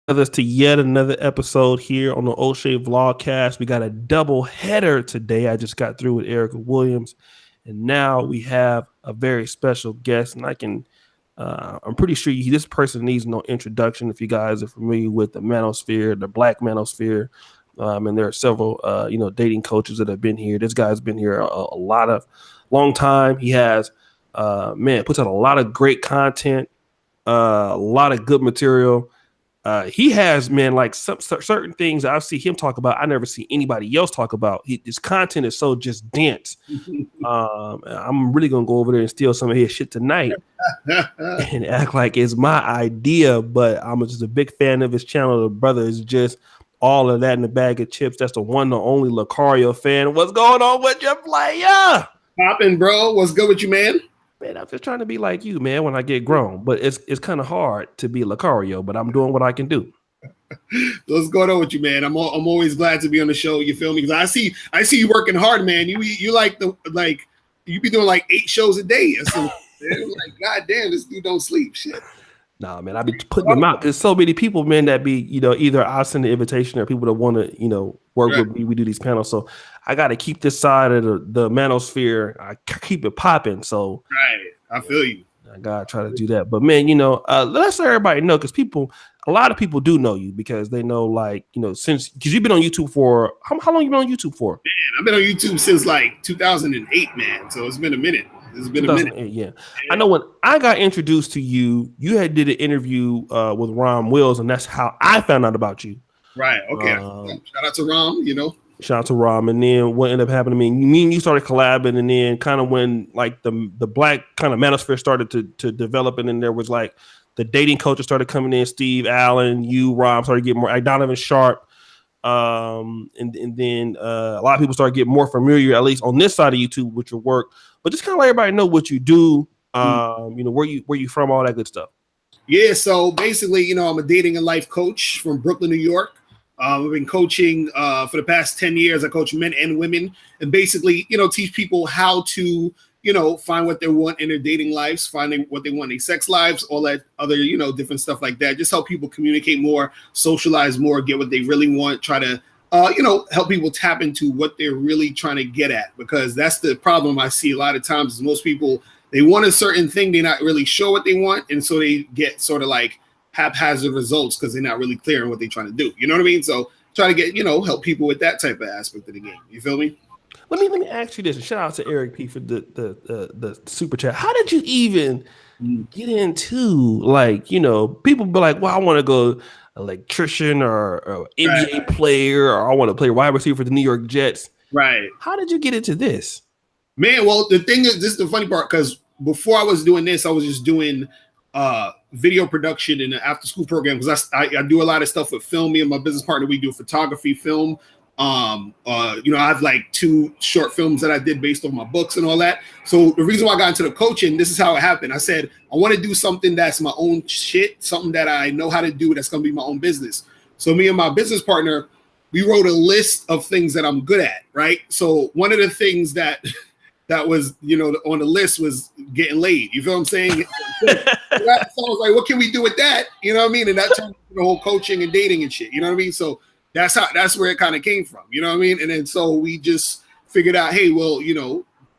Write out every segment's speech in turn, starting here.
with us to yet another episode here on the O'Shea Vlogcast. We got a double header today. I just got through with Erica Williams, and now we have a very special guest. And I'm pretty sure this person needs no introduction if you guys are familiar with the manosphere, the Black manosphere. And there are several, dating coaches that have been here. This guy's been here a long time. He has, puts out a lot of great content, a lot of good material. He has, like some certain things I see him talk about, I never see anybody else talk about. His content is so just dense. I'm really gonna go over there and steal some of his shit tonight and act like it's my idea. But I'm just a big fan of his channel. The brother is just all of that in the bag of chips. That's the one, the only Locario fan. What's going on with your player? Poppin', bro. What's good with you, man? Man, I'm just trying to be like you, man, when I get grown. But it's kind of hard to be Locario, but I'm doing what I can do. What's going on with you, man? I'm always glad to be on the show. You feel me? Because I see you working hard, man. You you be doing like 8 shows a day. So, like, God damn, this dude don't sleep. Shit. Nah, man, I be putting them out. There's so many people, man, that be, either I send the invitation or people that want to, work with me. We do these panels. So I got to keep this side of the manosphere. I keep it popping. So right. I feel you. I got to try to do that. But man, let's let everybody know, because a lot of people do know you because they know, because you've been on YouTube for, how long you been on YouTube for? Man, I've been on YouTube since like 2008, man. So it's been a minute. Yeah. I know when I got introduced to you, you did an interview with Rom Wills, and that's how I found out about you. Right. Okay. Shout out to Rom, Shout out to Rom. And then what ended up happening to me and you started collabing, and then kind of when like the Black kind of manosphere started to develop, and then there was like the dating coaches started coming in, Steve Allen, you, Rom started getting more, like Donovan Sharp. And then a lot of people started getting more familiar, at least on this side of YouTube, with your work. But just kind of let everybody know what you do, where you from, all that good stuff. Yeah, so basically, I'm a dating and life coach from Brooklyn, New York. I've been coaching for the past 10 years. I coach men and women, and basically, teach people how to, find what they want in their dating lives, finding what they want in their sex lives, all that other, different stuff like that. Just help people communicate more, socialize more, get what they really want, try to help people tap into what they're really trying to get at, because that's the problem I see a lot of times is most people, they want a certain thing, they're not really sure what they want, and so they get sort of like haphazard results because they're not really clear on what they're trying to do. You know what I mean? So try to get, help people with that type of aspect of the game. You feel me? Let me ask you this, and shout out to Eric P for the super chat. How did you even get into, people be like, well, I want to go electrician or NBA player, or I want to play wide receiver for the New York Jets. Right. How did you get into this? Man, well, the thing is, this is the funny part, because before I was doing this, I was just doing video production in the after school program, because I do a lot of stuff with film. Me and my business partner, we do photography, film. I have like 2 short films that I did based on my books and all that. So the reason why I got into the coaching, this is how it happened. I said, I want to do something that's my own shit, something that I know how to do, that's going to be my own business. So me and my business partner, we wrote a list of things that I'm good at, right? So one of the things that was, on the list was getting laid. You feel what I'm saying? So I was like, what can we do with that? You know what I mean? And that turned into the whole coaching and dating and shit. You know what I mean? So that's where it kind of came from. You know what I mean? And then so we just figured out, hey, well,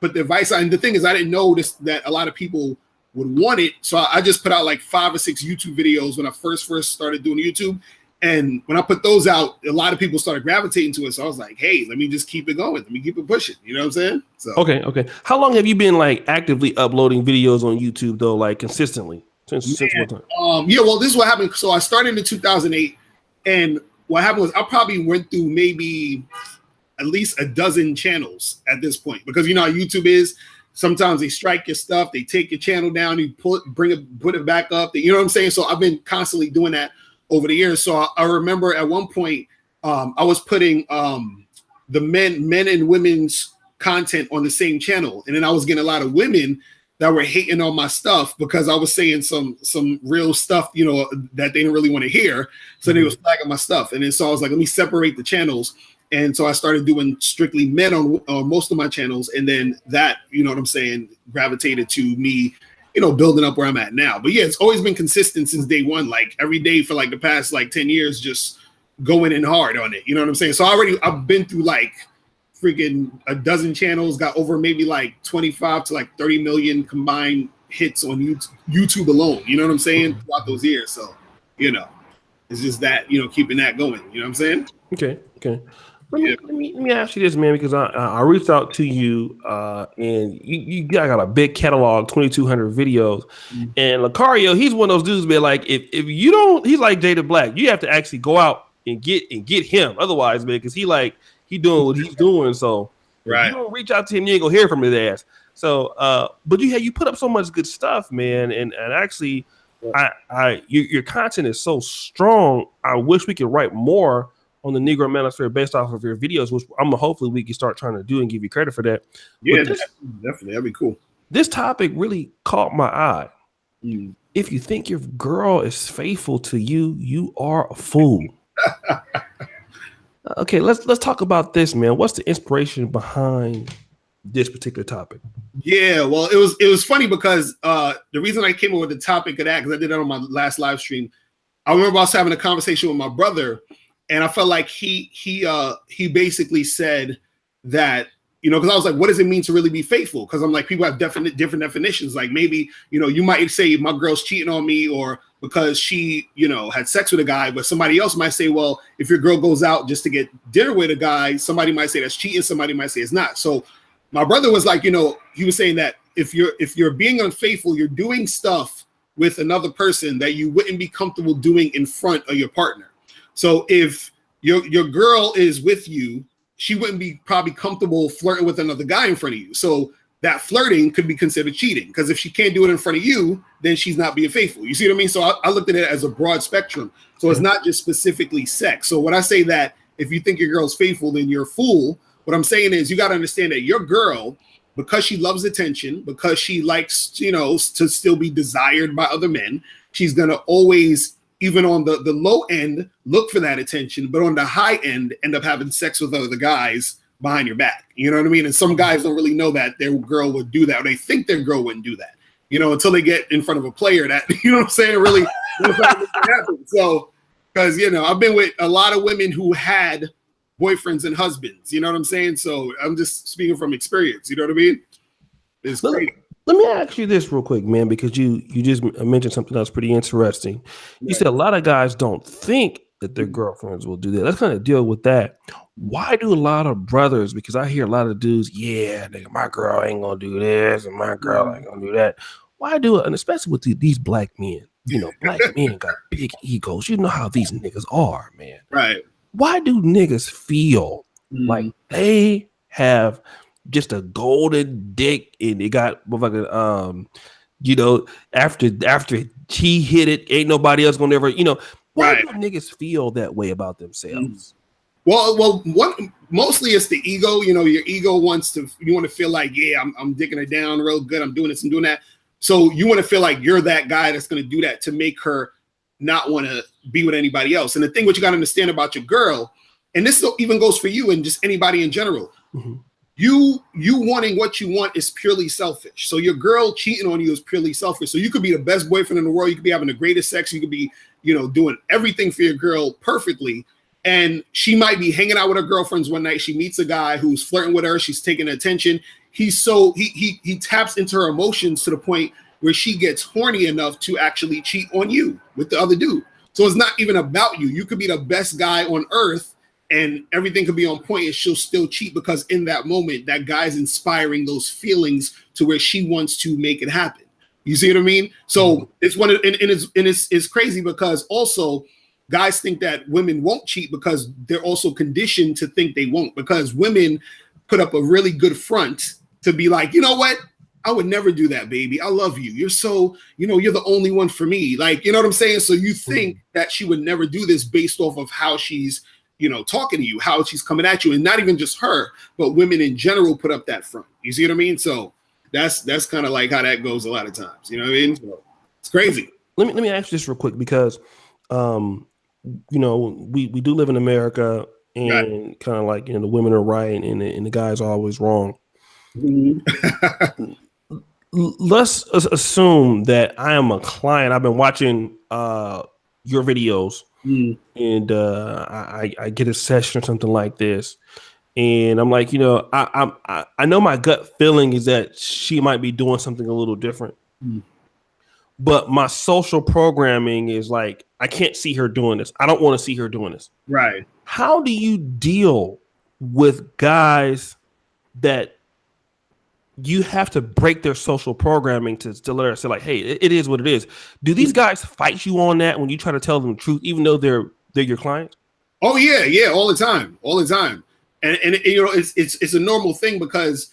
put the advice on. And the thing is, I didn't know that a lot of people would want it. So I just put out like 5 or 6 YouTube videos when I first started doing YouTube. And when I put those out, a lot of people started gravitating to it. So I was like, hey, let me just keep it going. Let me keep it pushing. You know what I'm saying? So Okay. How long have you been actively uploading videos on YouTube though, consistently? Since what time? Well, this is what happened. So I started in 2008, and what happened was I probably went through maybe at least a dozen channels at this point, because how YouTube is. Sometimes they strike your stuff, they take your channel down, you put it back up. You know what I'm saying? So I've been constantly doing that over the years. So I remember at one point I was putting the men and women's content on the same channel, and then I was getting a lot of women that were hating on my stuff because I was saying some real stuff, that they didn't really want to hear. So they was flagging my stuff. And then so I was like, let me separate the channels. And so I started doing strictly men on most of my channels. And then that, you know what I'm saying, gravitated to me building up where I'm at now. But yeah, it's always been consistent since day one. Like every day for like the past like 10 years, just going in hard on it. You know what I'm saying? So I've been through like freaking a dozen channels, got over maybe like 25 to like 30 million combined hits on YouTube alone. You know what I'm saying? Throughout those years. So, it's just that, keeping that going. You know what I'm saying? Okay. Let me ask you this, man, because I reached out to you and you got a big catalog, 2,200 videos. Mm-hmm. And Locario, he's one of those dudes, man, like if you don't, he's like Jada Black. You have to actually go out and get him. Otherwise, man, because he doing what he's doing. So if you don't reach out to him, you ain't gonna hear from his ass. So but you put up so much good stuff, man, and actually your content is so strong. I wish we could write more on the Negro Manosphere based off of your videos, which hopefully we can start trying to do and give you credit for that. Yeah, definitely. That'd be cool. This topic really caught my eye. If you think your girl is faithful to you, you are a fool. Okay, let's talk about this, man. What's the inspiration behind this particular topic? Yeah, well, it was funny because the reason I came up with the topic of that, because I did that on my last live stream. I remember I was having a conversation with my brother, and I felt like he basically said that, because I was like, what does it mean to really be faithful? Because I'm like, people have different definitions. Like maybe, you might say my girl's cheating on me, or because she, had sex with a guy, but somebody else might say, well, if your girl goes out just to get dinner with a guy, somebody might say that's cheating, somebody might say it's not. So my brother was like, he was saying that if you're being unfaithful, you're doing stuff with another person that you wouldn't be comfortable doing in front of your partner. So if your girl is with you, she wouldn't be probably comfortable flirting with another guy in front of you. So that flirting could be considered cheating, because if she can't do it in front of you, then she's not being faithful. You see what I mean? So I looked at it as a broad spectrum. So it's not just specifically sex. So when I say that if you think your girl's faithful, then you're a fool, what I'm saying is you got to understand that your girl, because she loves attention, because she likes, to still be desired by other men, she's going to always, even on the low end, look for that attention, but on the high end, end up having sex with other guys behind your back. You know what I mean? And some guys don't really know that their girl would do that, or they think their girl wouldn't do that, until they get in front of a player that, you know what I'm saying, really happen. So, because, I've been with a lot of women who had boyfriends and husbands, you know what I'm saying? So I'm just speaking from experience, you know what I mean? It's great. Let me ask you this real quick, man, because you just mentioned something else pretty interesting. You said a lot of guys don't think that their girlfriends will do that. Let's kind of deal with that. Why do a lot of brothers, because I hear a lot of dudes, yeah, nigga, my girl ain't gonna do this and my girl ain't gonna do that. Why do it? And especially with these black men, black men got big egos. You know how these niggas are, man. Right. Why do niggas feel like they have just a golden dick and they got after he hit it, ain't nobody else gonna ever, why do niggas feel that way about themselves? Well, mostly it's the ego. Your ego you want to feel like, yeah, I'm dicking her down real good. I'm doing this, I'm doing that. So you want to feel like you're that guy that's going to do that to make her not want to be with anybody else. And the thing what you got to understand about your girl, and this even goes for you and just anybody in general, you wanting what you want is purely selfish. So your girl cheating on you is purely selfish. So you could be the best boyfriend in the world. You could be having the greatest sex. You could be, doing everything for your girl perfectly. And she might be hanging out with her girlfriends one night. She meets a guy who's flirting with her. She's taking attention. He taps into her emotions to the point where she gets horny enough to actually cheat on you with the other dude. So it's not even about you. You could be the best guy on earth and everything could be on point and she'll still cheat because in that moment, that guy's inspiring those feelings to where she wants to make it happen. You see what I mean? So it's crazy because also guys think that women won't cheat because they're also conditioned to think they won't, because women put up a really good front to be like, you know what? I would never do that, baby. I love you. You're so, you're the only one for me. Like, you know what I'm saying? So you think that she would never do this based off of how she's, talking to you, how she's coming at you. And not even just her, but women in general put up that front. You see what I mean? So that's kind of like how that goes a lot of times. You know what I mean? So it's crazy. Let me ask you this real quick because, we do live in America and kind of like, the women are right and the guys are always wrong. let's assume that I am a client. I've been watching your videos, Mm, and I get a session or something like this, and I'm like, I know my gut feeling is that she might be doing something a little different, mm. but my social programming is like, I can't see her doing this. I don't want to see her doing this. Right. How do you deal with guys that you have to break their social programming to let her say like, hey, it is what it is? Do these guys fight you on that when you try to tell them the truth, even though they're your clients? Oh yeah, yeah, all the time, all the time, and you know it's a normal thing because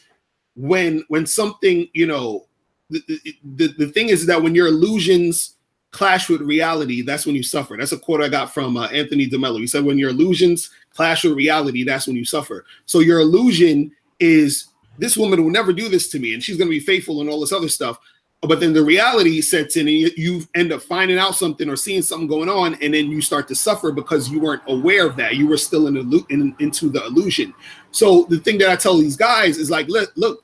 when something the thing is that when your illusions clash with reality, that's when you suffer. That's a quote I got from Anthony DeMello. He said, when your illusions clash with reality, that's when you suffer. So your illusion is, this woman will never do this to me and she's going to be faithful and all this other stuff. But then the reality sets in and you end up finding out something or seeing something going on, and then you start to suffer because you weren't aware of that. You were still into the illusion. So the thing that I tell these guys is like, look,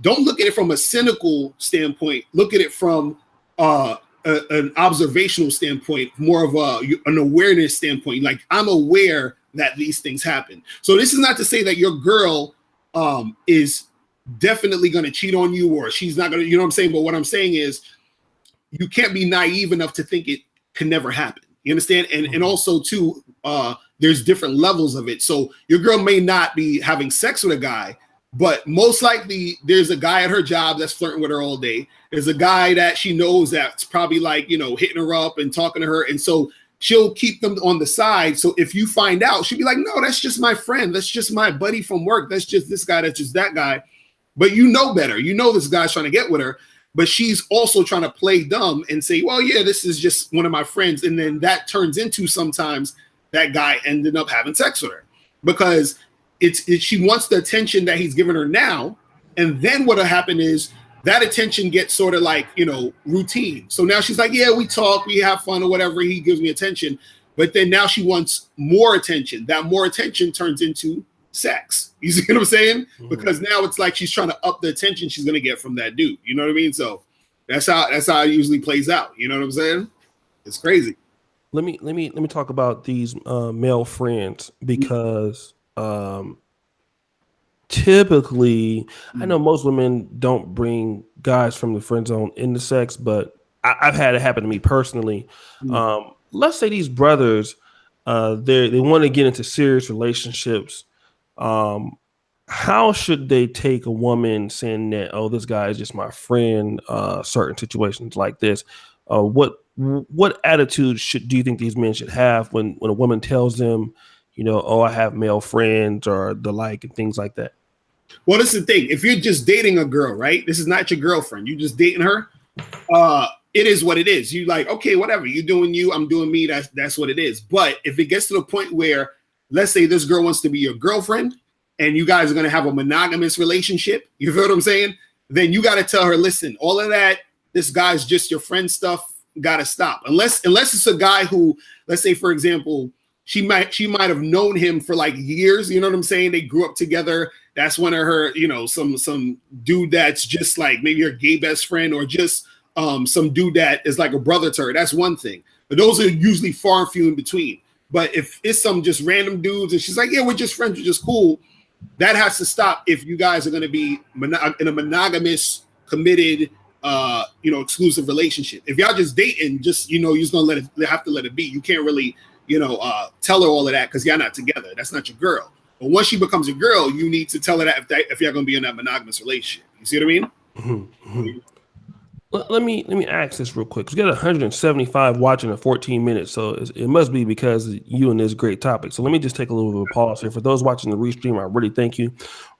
don't look at it from a cynical standpoint. Look at it from an observational standpoint, more of an awareness standpoint. Like, I'm aware that these things happen. So this is not to say that your girl is definitely going to cheat on you, or she's not going to, you know what I'm saying? But what I'm saying is, you can't be naive enough to think it can never happen. You understand? And also too, there's different levels of it. So your girl may not be having sex with a guy, but most likely there's a guy at her job that's flirting with her all day. There's a guy that she knows that's probably like, hitting her up and talking to her. And so she'll keep them on the side. So if you find out, she'll be like, no, that's just my friend. That's just my buddy from work. That's just this guy. That's just that guy. But you know better. You know this guy's trying to get with her, but she's also trying to play dumb and say, well, yeah, this is just one of my friends. And then that turns into sometimes that guy ended up having sex with her because she wants the attention that he's giving her now. And then what'll happen is that attention gets sort of like, routine. So now she's like, yeah, we talk, we have fun or whatever. He gives me attention. But then now she wants more attention. That more attention turns into sex. You see what I'm saying? Because now it's like she's trying to up the attention she's gonna get from that dude. You know what I mean? So that's how it usually plays out. You know what I'm saying? It's crazy. Let me talk about these male friends, because typically, I know most women don't bring guys from the friend zone into sex, but I've had it happen to me personally. Let's say these brothers, they want to get into serious relationships. How should they take a woman saying that, oh, this guy is just my friend? Certain situations like this, what attitude do you think these men should have when a woman tells them, oh, I have male friends or the like and things like that? Well, this is the thing. If you're just dating a girl, right? This is not your girlfriend. You're just dating her. It is what it is. You like, okay, whatever. You doing you, I'm doing me. That's what it is. But if it gets to the point where, let's say this girl wants to be your girlfriend and you guys are going to have a monogamous relationship, you feel what I'm saying? Then you got to tell her, listen, all of that, this guy's just your friend stuff, got to stop. Unless it's a guy who, let's say, for example, she might have known him for like years. You know what I'm saying? They grew up together. That's one of her, some dude that's just like maybe your gay best friend, or just some dude that is like a brother to her. That's one thing. But those are usually far and few in between. But if it's some just random dudes and she's like, yeah, we're just friends, we're just cool, that has to stop if you guys are going to be in a monogamous, committed, exclusive relationship. If y'all just dating, just, you're just going to have to let it be. You can't really, tell her all of that because y'all not together. That's not your girl. But once she becomes a girl, you need to tell her that if you're going to be in that monogamous relationship. You see what I mean? Mm-hmm. Let me ask this real quick. We got 175 watching in 14 minutes, so it must be because you and this great topic. So let me just take a little bit of a pause here. For those watching the restream, I really thank you,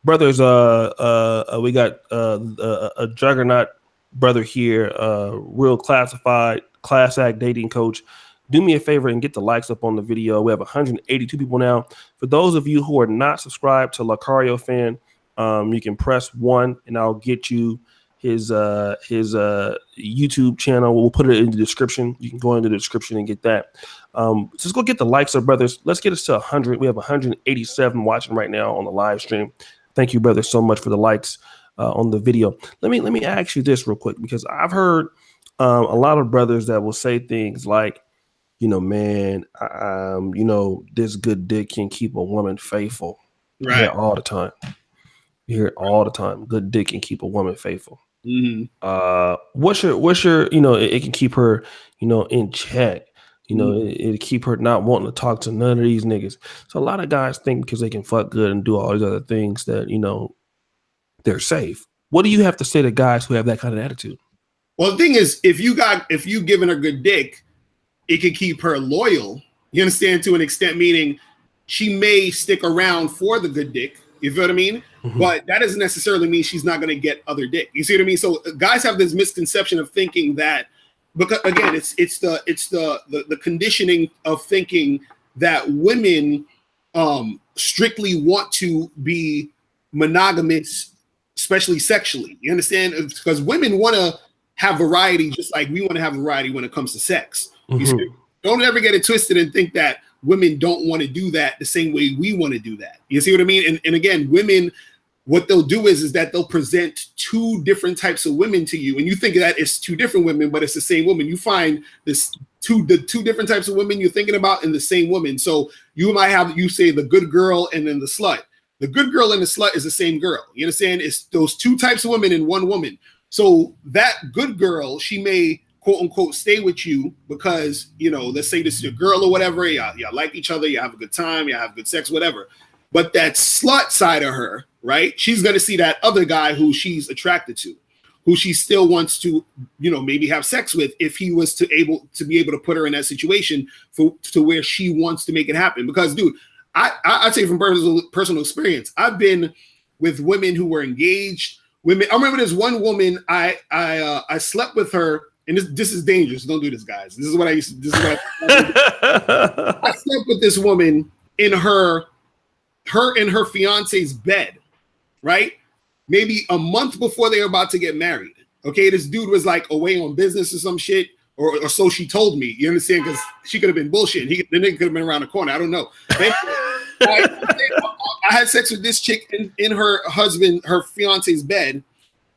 brothers. We got a juggernaut brother here, real classified class act dating coach. Do me a favor and get the likes up on the video. We have 182 people now. For those of you who are not subscribed to Locario fan, you can press 1 and I'll get you his YouTube channel. We'll put it in the description. You can go into the description and get that. Just go get the likes up, brothers. Let's get us to 100. We have 187 watching right now on the live stream. Thank you, brothers, so much for the likes. on the video. Let me ask you this real quick, because I've heard a lot of brothers that will say things like, man, this good dick can keep a woman faithful. I hear Right. it all the time. You hear it all the time. Good dick can keep a woman faithful. Mm-hmm. What's your it can keep her in check. It keep her not wanting to talk to none of these niggas. So a lot of guys think because they can fuck good and do all these other things that they're safe. What do you have to say to guys who have that kind of attitude? Well, the thing is, if you giving her good dick, it can keep her loyal. You understand, to an extent, meaning she may stick around for the good dick. You feel what I mean? Mm-hmm. But that doesn't necessarily mean she's not going to get other dick. You see what I mean? So guys have this misconception of thinking that, because again, it's the conditioning of thinking that women strictly want to be monogamous, especially sexually. You understand? Because women want to have variety, just like we want to have variety when it comes to sex. Mm-hmm. You see, don't ever get it twisted and think that women don't want to do that the same way we want to do that. You see what I mean? And again, women, what they'll do is that they'll present two different types of women to you, and you think that it's two different women, but it's the same woman. You find the two different types of women you're thinking about in the same woman. So you might have, you say, the good girl and then the slut. The good girl and the slut is the same girl. You understand? It's those two types of women in one woman. So that good girl, she may quote unquote stay with you because, let's say this is your girl or whatever. Y'all like each other. You have a good time. You have good sex, whatever. But that slut side of her, right? She's going to see that other guy who she's attracted to, who she still wants to, maybe have sex with, if he was to be able to put her in that situation to where she wants to make it happen. Because, dude, I'd say from personal experience, I've been with women who were engaged. Women, I remember there's one woman I slept with her. And this is dangerous. Don't do this, guys. This is what I used to. I slept with this woman in her and her fiance's bed, right? Maybe a month before they were about to get married. Okay, this dude was like away on business or some shit, or so she told me. You understand? Because she could have been bullshitting. The nigga could have been around the corner. I don't know. I had sex with this chick in her fiance's bed,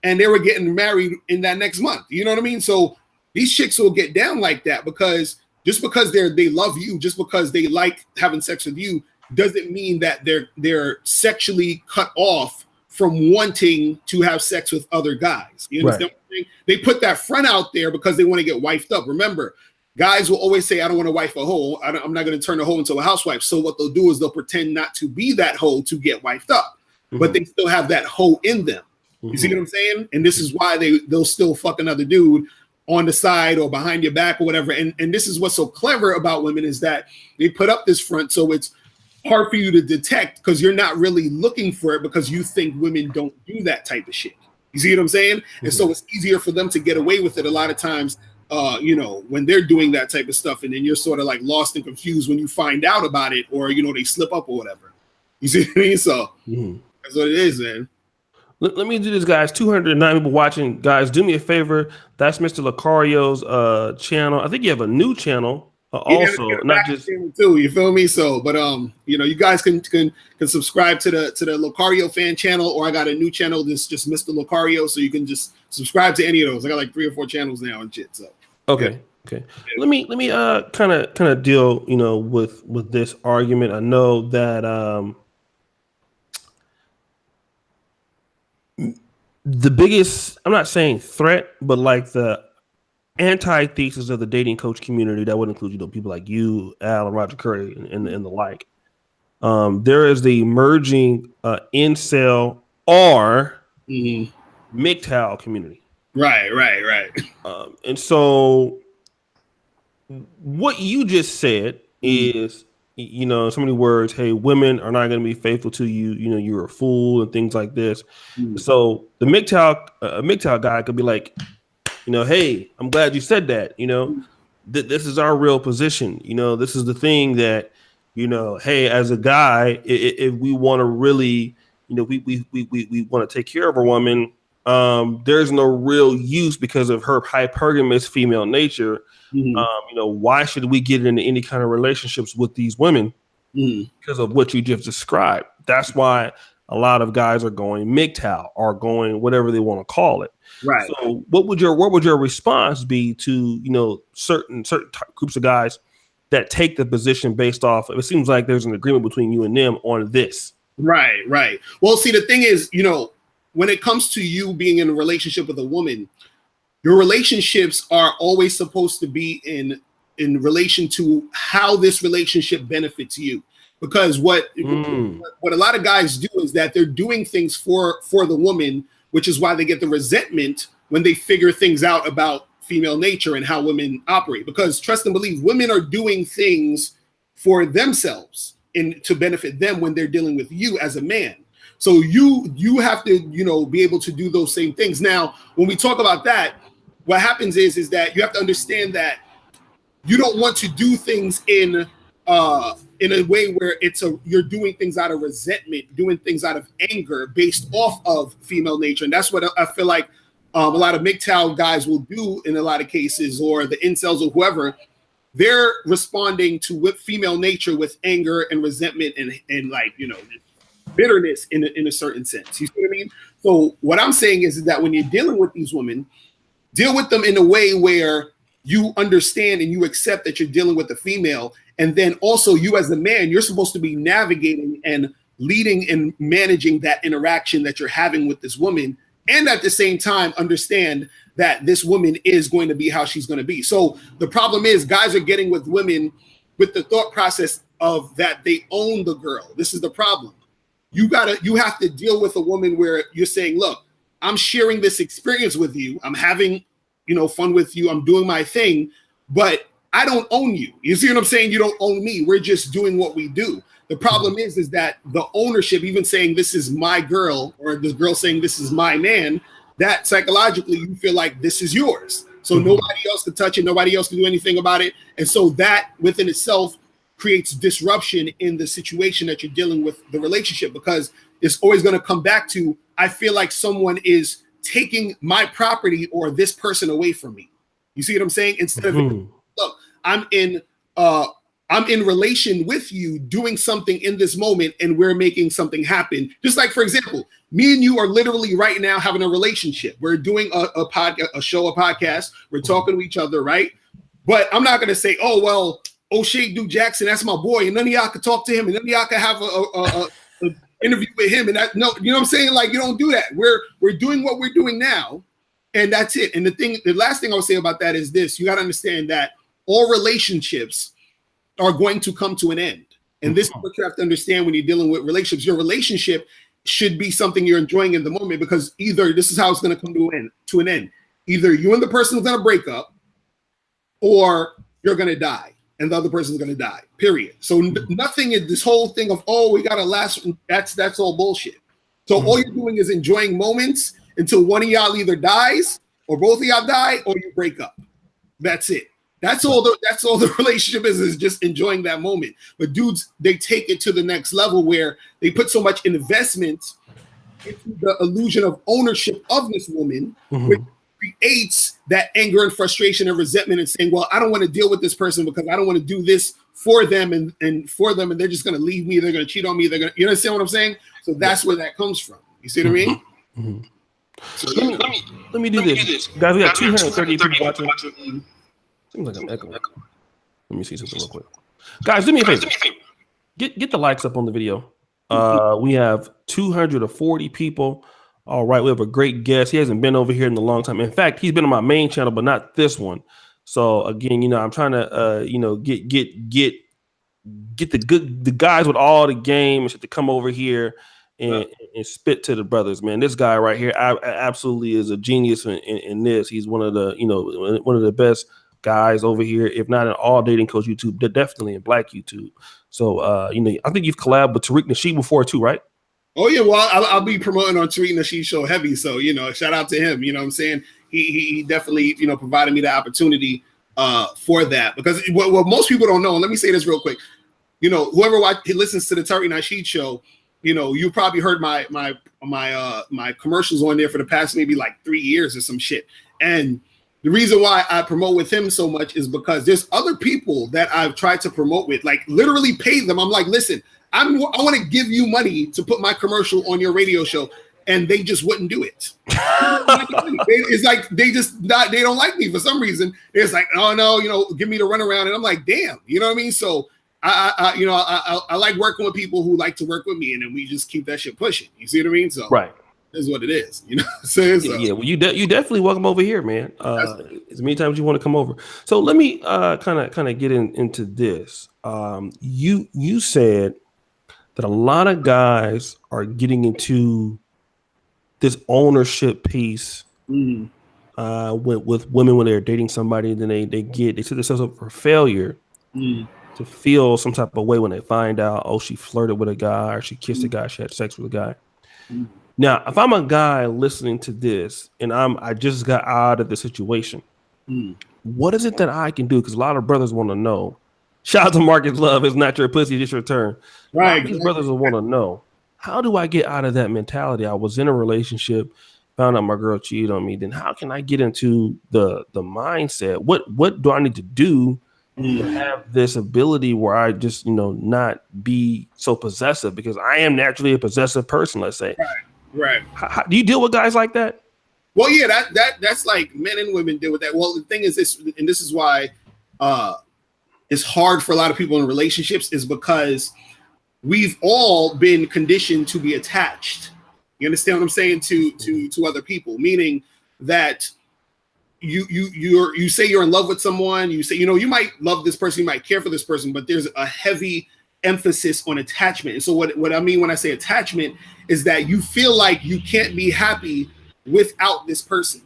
and they were getting married in that next month. You know what I mean? So these chicks will get down like that because just because they love you, just because they like having sex with you, doesn't mean that they're sexually cut off from wanting to have sex with other guys. You understand what I'm saying? They put that front out there because they want to get wifed up. Remember, guys will always say, I don't want to wife a hoe. I'm not going to turn a hoe into a housewife. So what they'll do is they'll pretend not to be that hoe to get wifed up, but they still have that hoe in them. You see what I'm saying? And this is why they'll still fuck another dude on the side or behind your back or whatever. And this is what's so clever about women, is that they put up this front so it's hard for you to detect because you're not really looking for it because you think women don't do that type of shit. You see what I'm saying? And so it's easier for them to get away with it a lot of times, when they're doing that type of stuff, and then you're sort of like lost and confused when you find out about it, or, they slip up or whatever. You see what I mean? So that's what it is, man. Let me do this, guys. 209 people watching. Guys, do me a favor. That's Mr. Locario's channel. I think you have a new channel also, not just too. You feel me? So, but you guys can subscribe to the Locario fan channel, or I got a new channel that's just Mr. Locario, so you can just subscribe to any of those. I got like 3 or 4 channels now and shit. So okay. Okay. Let me kind of deal, with this argument. I know that the biggest, I'm not saying threat, but like the antithesis of the dating coach community, that would include, people like you, Al, and Roger Curry, and the like. There is the emerging incel or MGTOW community. Right. And so what you just said is, so many words, hey, women are not going to be faithful to you, you're a fool and things like this. So the MGTOW guy could be like, hey, I'm glad you said that, this is our real position. This is the thing that, hey, as a guy, if we want to really, we want to take care of a woman, there's no real use because of her hypergamous female nature. Why should we get into any kind of relationships with these women because of what you just described? That's why a lot of guys are going MGTOW or going whatever they want to call it. Right. So what would your response be to certain groups of guys that take the position based off of, it seems like there's an agreement between you and them on this? Right. Well, see, the thing is, when it comes to you being in a relationship with a woman, your relationships are always supposed to be in relation to how this relationship benefits you. Because what a lot of guys do is that they're doing things for the woman, which is why they get the resentment when they figure things out about female nature and how women operate. Because trust and believe, women are doing things for themselves and to benefit them when they're dealing with you as a man. So you have to, be able to do those same things. Now, when we talk about that, what happens is that you have to understand that you don't want to do things in a way where you're doing things out of resentment, doing things out of anger based off of female nature. And that's what I feel like a lot of MGTOW guys will do in a lot of cases, or the incels or whoever. They're responding to female nature with anger and resentment and bitterness in a certain sense. You see what I mean? So what I'm saying is that when you're dealing with these women, deal with them in a way where you understand and you accept that you're dealing with a female. And then also you as a man, you're supposed to be navigating and leading and managing that interaction that you're having with this woman. And at the same time, understand that this woman is going to be how she's going to be. So the problem is guys are getting with women with the thought process of that they own the girl. This is the problem. You have to deal with a woman where you're saying, look, I'm sharing this experience with you. I'm having, fun with you. I'm doing my thing, but I don't own you. You see what I'm saying? You don't own me. We're just doing what we do. The problem is that the ownership, even saying this is my girl, or this girl saying this is my man, that psychologically you feel like this is yours. So nobody else can touch it. Nobody else can do anything about it. And so that within itself creates disruption in the situation that you're dealing with the relationship, because it's always going to come back to, I feel like someone is taking my property or this person away from me. You see what I'm saying? Instead of, look, I'm in relation with you, doing something in this moment, and we're making something happen. Just like, for example, me and you are literally right now having a relationship. We're doing a podcast. We're talking to each other, right? But I'm not going to say, oh, well, O'Shea Duke Jackson, that's my boy, and none of y'all could talk to him, and none of y'all could have a interview with him. And that, no, you know what I'm saying? Like, you don't do that. We're doing what we're doing now, and that's it. And the last thing I'll say about that is this: you got to understand that all relationships are going to come to an end. And this is what you have to understand when you're dealing with relationships. Your relationship should be something you're enjoying in the moment, because either this is how it's going to come to an end. Either you and the person are going to break up, or you're going to die and the other person's going to die, period. So nothing in this whole thing of, oh, we got to last, that's all bullshit. So all you're doing is enjoying moments until one of y'all either dies or both of y'all die or you break up. That's it. That's all the relationship is just enjoying that moment. But dudes, they take it to the next level where they put so much investment into the illusion of ownership of this woman, which creates that anger and frustration and resentment, and saying, well, I don't want to deal with this person because I don't want to do this for them and for them, and they're just going to leave me, they're going to cheat on me, you understand what I'm saying? So that's where that comes from. You see what I mean? So let me do this. Guys, we got 230 people watching. Seems like I'm echoing. Let me see something real quick. Guys, do me a favor. Get the likes up on the video. We have 240 people. All right, we have a great guest. He hasn't been over here in a long time. In fact, he's been on my main channel, but not this one. So again, I'm trying to get the guys with all the game and shit to come over here and spit to the brothers, man. This guy right here absolutely is a genius in this. He's one of the best guys over here, if not in all dating coach YouTube, definitely in Black YouTube. So I think you've collabed with Tariq Nasheed before too, right? Oh yeah, well, I'll be promoting on Tariq Nasheed show heavy. So shout out to him. You know what I'm saying? He definitely provided me the opportunity for that, because what most people don't know. And let me say this real quick. Whoever listens to the Tariq Nasheed show, you probably heard my commercials on there for the past maybe like 3 years or some shit. And the reason why I promote with him so much is because there's other people that I've tried to promote with, like literally pay them. I'm like, listen, I want to give you money to put my commercial on your radio show, and they just wouldn't do it. It's like they don't like me for some reason. It's like, oh no, give me the runaround, and I'm like, damn, you know what I mean? So I like working with people who like to work with me, and then we just keep that shit pushing. You see what I mean? So right. That's what it is, Yeah, well, you definitely welcome over here, man. As many times you want to come over. So let me kind of get into this. You said that a lot of guys are getting into this ownership piece with women when they're dating somebody, and then they set themselves up for failure to feel some type of way when they find out, oh, she flirted with a guy, or she kissed a guy, she had sex with a guy. Now, if I'm a guy listening to this and I just got out of the situation, what is it that I can do? Because a lot of brothers want to know. Shout out to Marcus Love. It's not your pussy, it's your turn. Right. These brothers will want to know, how do I get out of that mentality? I was in a relationship, found out my girl cheated on me. Then how can I get into the mindset? What do I need to do to have this ability where I just, not be so possessive? Because I am naturally a possessive person, let's say. Right. How, do you deal with guys like that? Well, yeah, that's like men and women deal with that. Well, the thing is this, and this is why it's hard for a lot of people in relationships, is because we've all been conditioned to be attached. You understand what I'm saying? To other people, meaning that you say you're in love with someone, you say, you might love this person, you might care for this person, but there's a heavy emphasis on attachment. And so what I mean when I say attachment is that you feel like you can't be happy without this person.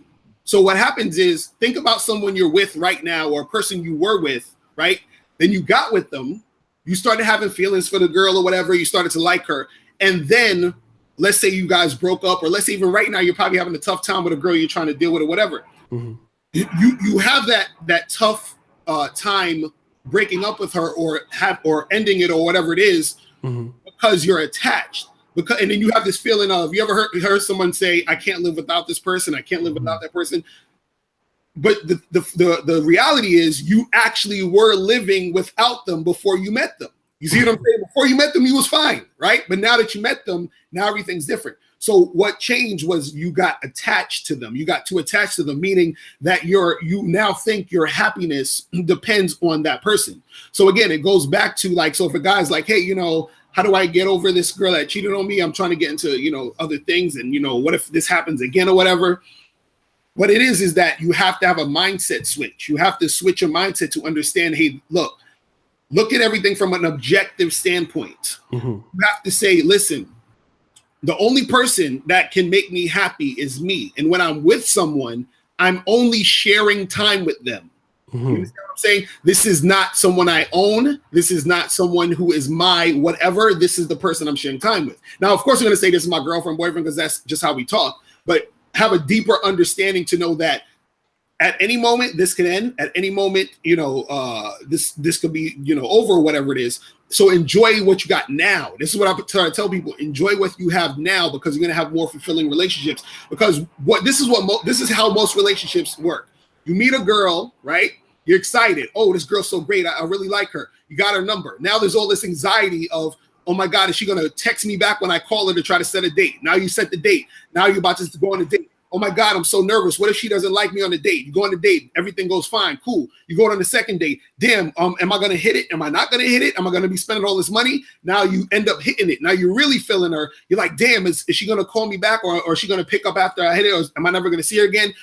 So what happens is, think about someone you're with right now, or a person you were with, right? Then you got with them, you started having feelings for the girl or whatever, you started to like her. And then let's say you guys broke up, or let's say even right now, you're probably having a tough time with a girl you're trying to deal with or whatever. You have that tough time breaking up with her or ending it or whatever it is, because you're attached. And then you have this feeling of, you ever heard someone say, I can't live without this person, I can't live without that person. But the reality is, you actually were living without them before you met them. You see what I'm saying? Before you met them, you was fine, right? But now that you met them, now everything's different. So what changed was you got attached to them. You got too attached to them, meaning that you now think your happiness depends on that person. So again, it goes back to like, so if a guy's like, hey, how do I get over this girl that cheated on me? I'm trying to get into, other things. And, what if this happens again or whatever? What it is that you have to have a mindset switch. You have to switch your mindset to understand, hey, look at everything from an objective standpoint. You have to say, listen, the only person that can make me happy is me. And when I'm with someone, I'm only sharing time with them. You understand what I'm saying? This is not someone I own. This is not someone who is my whatever. This is the person I'm sharing time with. Now, of course, I'm going to say this is my girlfriend, boyfriend, because that's just how we talk. But have a deeper understanding to know that at any moment this can end. At any moment, this could be, over, whatever it is. So enjoy what you got now. This is what I try to tell people: enjoy what you have now, because you're going to have more fulfilling relationships. Because this is how most relationships work. You meet a girl, right? You're excited. Oh, this girl's so great. I really like her. You got her number. Now there's all this anxiety of, oh my God, is she going to text me back when I call her to try to set a date? Now you set the date. Now you're about to go on a date. Oh my God, I'm so nervous. What if she doesn't like me on the date? You go on the date, everything goes fine, cool. You go on the second date. Damn, am I gonna hit it? Am I not gonna hit it? Am I gonna be spending all this money? Now you end up hitting it. Now you're really feeling her. You're like, damn, is she gonna call me back, or is she gonna pick up after I hit it? Or am I never gonna see her again?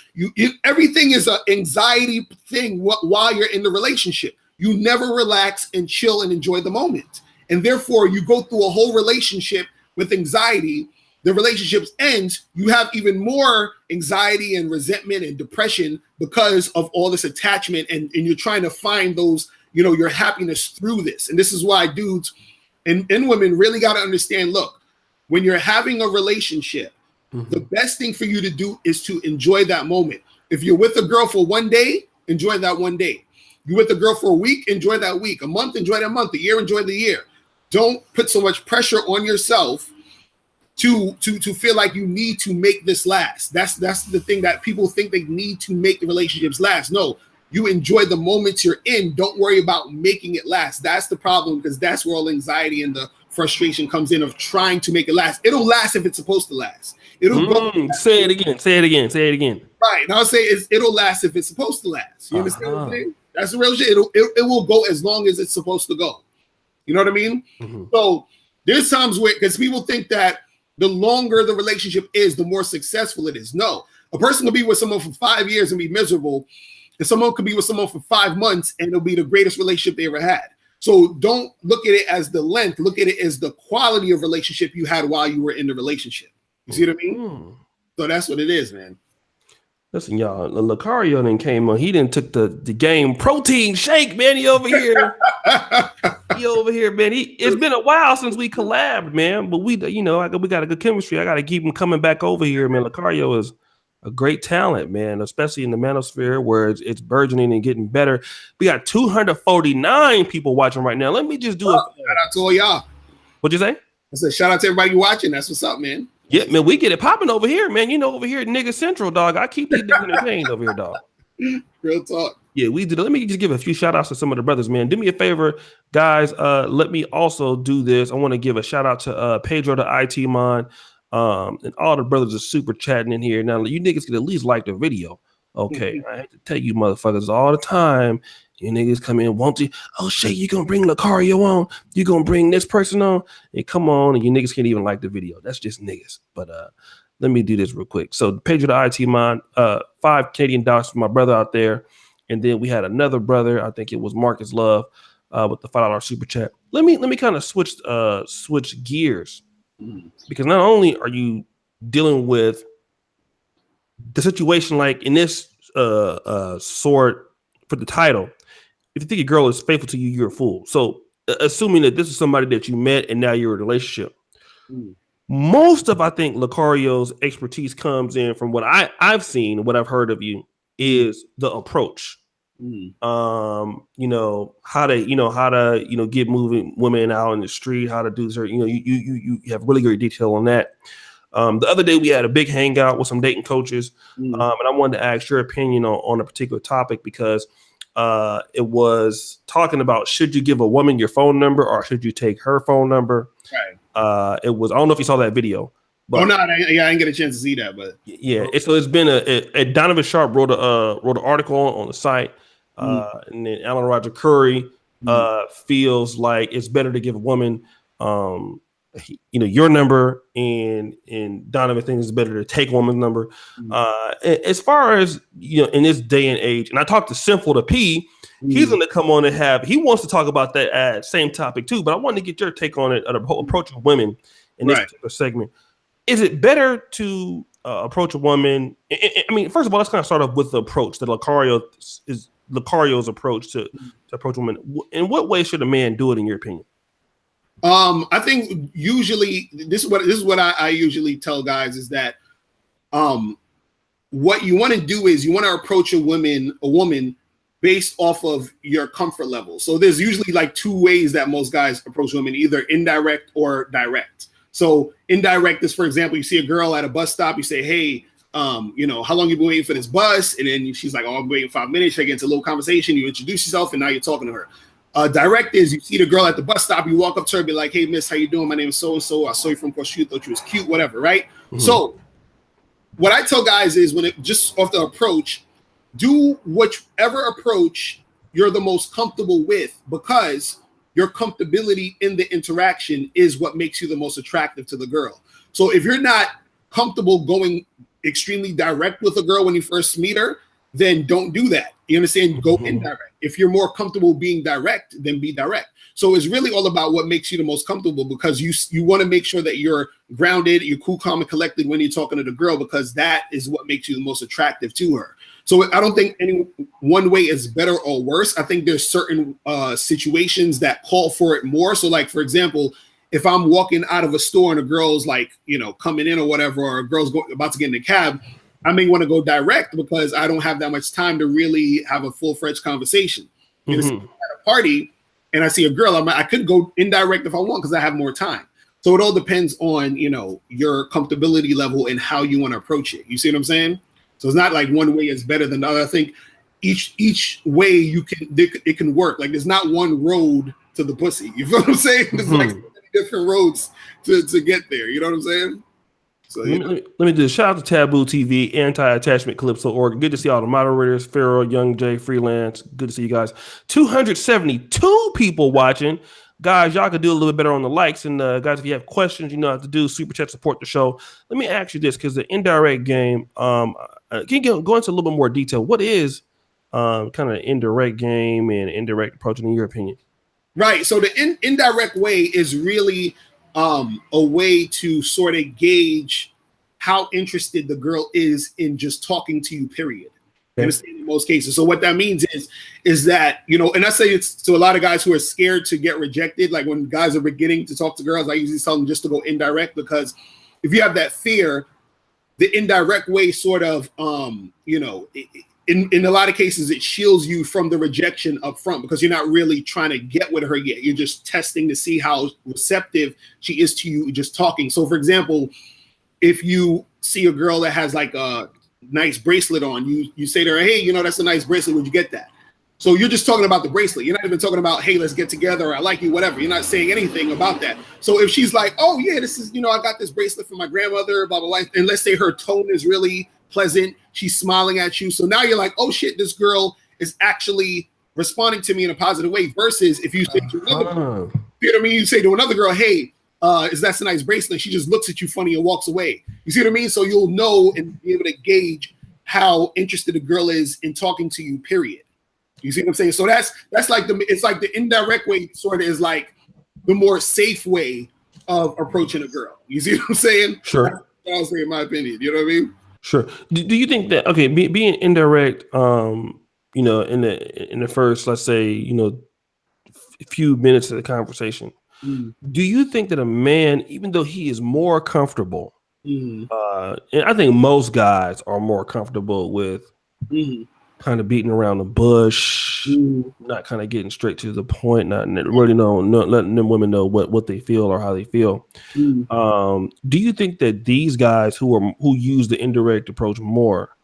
Everything is an anxiety thing while you're in the relationship. You never relax and chill and enjoy the moment. And therefore you go through a whole relationship with anxiety. The relationships ends, you have even more anxiety and resentment and depression because of all this attachment, and you're trying to find those, your happiness through this. And this is why dudes and women really got to understand, look, when you're having a relationship, the best thing for you to do is to enjoy that moment. If you're with a girl for one day, enjoy that one day. You're with a girl for a week, enjoy that week. A month, enjoy that month. A year, enjoy the year. Don't put so much pressure on yourself to feel like you need to make this last. That's the thing that people think they need to make the relationships last. No, you enjoy the moments you're in. Don't worry about making it last. That's the problem, because that's where all anxiety and the frustration comes in of trying to make it last. It'll last if it's supposed to last. It'll go. Say it again. Say it again. Say it again. Right. And I'll say it'll last if it's supposed to last. You understand what I'm saying? That's the real shit. It will go as long as it's supposed to go. You know what I mean? So there's times where, because people think that the longer the relationship is, the more successful it is. No, a person could be with someone for 5 years and be miserable, and someone could be with someone for 5 months and it'll be the greatest relationship they ever had. So don't look at it as the length. Look at it as the quality of relationship you had while you were in the relationship. You see what I mean? So that's what it is, man. Listen, y'all, Locario then came on. He didn't took the game protein shake, man. He over here. He over here, man. It's been a while since we collabed, man. But we got a good chemistry. I got to keep him coming back over here, man. Locario is a great talent, man, especially in the manosphere where it's burgeoning and getting better. We got 249 people watching right now. Let me just do shout out to all y'all. What'd you say? I said shout out to everybody watching. That's what's up, man. Yeah, man, we get it popping over here, man. You know, over here at Nigga Central, dog. I keep these niggas entertained over here, dog. Real talk. Yeah, we do. Let me just give a few shout outs to some of the brothers, man. Do me a favor, guys. Let me also do this. I want to give a shout out to Pedro, the IT man, and all the brothers are super chatting in here. Now, you niggas can at least like the video. Okay, I have to tell you motherfuckers all the time. You niggas come in, won't you? Oh shit, you gonna bring Locario on? You gonna bring this person on? And come on, and you niggas can't even like the video. That's just niggas. But let me do this real quick. So Pedro the IT man, $5 Canadian for my brother out there. And then we had another brother, I think it was Marcus Love, with the $5 super chat. Let me kind of switch gears. Because not only are you dealing with the situation like in this sort for the title, if you think a girl is faithful to you, you're a fool. So assuming that this is somebody that you met and now you're in a relationship, most of, I think, Locario's expertise comes in from what I've seen, what I've heard of you is the approach. You know, how to get moving women out in the street, how to do this, you have really great detail on that. The other day we had a big hangout with some dating coaches, and I wanted to ask your opinion on a particular topic because it was talking about, should you give a woman your phone number or should you take her phone number? Right. It was, I don't know if you saw that video. But, I didn't get a chance to see that, but yeah. So it's been a Donovan Sharp wrote an article on the site, and then Alan Roger Curry feels like it's better to give a woman, your number, and Donovan thinks it's better to take a woman's number. As far as in this day and age, and I talked to Sinful to P. He's going to come on and he wants to talk about that same topic too. But I wanted to get your take on it, an approach of women in this particular segment. Is it better to approach a woman? I mean, first of all, let's kind of start off with the approach that Locario's approach to approach women. In what way should a man do it, in your opinion? I think usually this is what I usually tell guys is that what you want to do is you want to approach a woman based off of your comfort level. So there's usually like two ways that most guys approach women, either indirect or direct. So indirect is, for example, you see a girl at a bus stop, you say, hey, how long you been waiting for this bus? And then she's like, oh, I'm waiting 5 minutes. You get into a little conversation, you introduce yourself, and now you're talking to her. Direct is you see the girl at the bus stop, you walk up to her and be like, hey, miss, how you doing? My name is so-and-so. I saw you from across the street, thought you was cute, whatever, right? So what I tell guys is just off the approach, do whichever approach you're the most comfortable with, because your comfortability in the interaction is what makes you the most attractive to the girl. So if you're not comfortable going extremely direct with a girl when you first meet her, then don't do that. You understand? Go indirect. If you're more comfortable being direct, then be direct. So it's really all about what makes you the most comfortable, because you want to make sure that you're grounded, you're cool, calm, and collected when you're talking to the girl, because that is what makes you the most attractive to her. So I don't think any one way is better or worse. I think there's certain situations that call for it more. So like, for example, if I'm walking out of a store and a girl's like, coming in or whatever, or a girl's about to get in the cab, I may want to go direct because I don't have that much time to really have a full-fledged conversation. At a party and I see a girl, I could go indirect if I want because I have more time. So it all depends on, your comfortability level and how you want to approach it. You see what I'm saying? So it's not like one way is better than the other. I think each way it can work. Like there's not one road to the pussy. You feel what I'm saying? There's like so many different roads to get there. You know what I'm saying? So let me do this. Shout out to Taboo TV, Anti-Attachment Calypso.org. Good to see all the moderators, Pharaoh, Young J, Freelance. Good to see you guys. 272 people watching. Guys, y'all could do a little bit better on the likes. And guys, if you have questions, you know what to do. Super chat, support the show. Let me ask you this, because the indirect game, can you go into a little bit more detail? What is kind of an indirect game and indirect approach in your opinion? Right. So the indirect way is really a way to sort of gauge how interested the girl is in just talking to you, period. You understand, in most cases. So what that means is that, you know, and I say it's to a lot of guys who are scared to get rejected. Like when guys are beginning to talk to girls, I usually tell them just to go indirect, because if you have that fear, the indirect way sort of, you know, in a lot of cases, it shields you from the rejection up front, because you're not really trying to get with her yet. You're just testing to see how receptive she is to you just talking. So for example, if you see a girl that has like a nice bracelet on, you say to her, hey, you know, that's a nice bracelet. Where'd you get that? So you're just talking about the bracelet. You're not even talking about, hey, let's get together, or I like you, whatever. You're not saying anything about that. So if she's like, oh yeah, this is, you know, I got this bracelet from my grandmother, blah, blah, blah. And let's say her tone is really pleasant. She's smiling at you. So now you're like, oh shit, this girl is actually responding to me in a positive way. Versus if you say to another girl, you know what I mean? You say to another girl, hey, that's a nice bracelet. She just looks at you funny and walks away. You see what I mean? So you'll know and be able to gauge how interested a girl is in talking to you, period. You see what I'm saying? So that's like it's like the indirect way sort of is like the more safe way of approaching a girl. You see what I'm saying? Sure. That's what I'll say in my opinion. You know what I mean? Sure. Do you think that, okay, being indirect, you know, in the first, let's say, you know, few minutes of the conversation, do you think that a man, even though he is more comfortable, and I think most guys are more comfortable with kind of beating around the bush, not kind of getting straight to the point, not really letting them women know what they feel or how they feel. Do you think that these guys who use the indirect approach more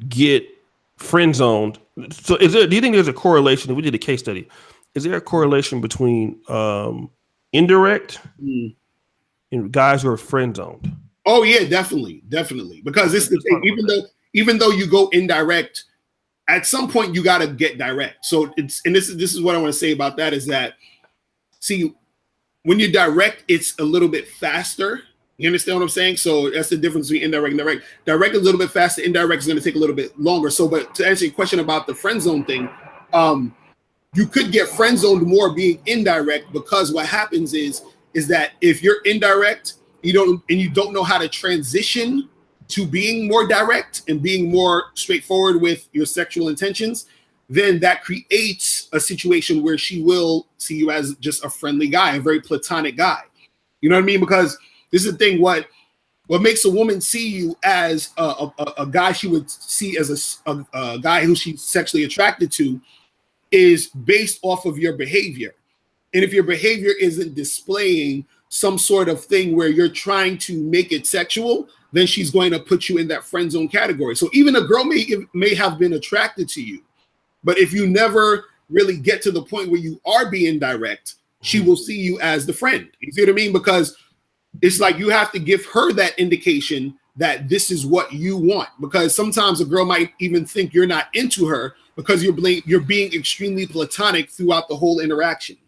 get friend zoned? So do you think there's a correlation? We did a case study. Is there a correlation between indirect and guys who are friend zoned? Oh yeah, definitely. Because this is the thing. Even though you go indirect, at some point you got to get direct. So this is what I want to say about that is that, see, when you're direct, it's a little bit faster. You understand what I'm saying? So that's the difference between indirect and direct. Direct is a little bit faster. Indirect is going to take a little bit longer. So, but to answer your question about the friend zone thing, you could get friend zoned more being indirect, because what happens is that if you're indirect, you don't know how to transition to being more direct and being more straightforward with your sexual intentions, then that creates a situation where she will see you as just a friendly guy, a very platonic guy. You know what I mean? Because this is the thing, what makes a woman see you as a guy she would see as a guy who she's sexually attracted to is based off of your behavior. And if your behavior isn't displaying some sort of thing where you're trying to make it sexual, then she's going to put you in that friend zone category. So even a girl may have been attracted to you, but if you never really get to the point where you are being direct, she will see you as the friend. You see what I mean? Because it's like you have to give her that indication that this is what you want. Because sometimes a girl might even think you're not into her because you're being extremely platonic throughout the whole interaction.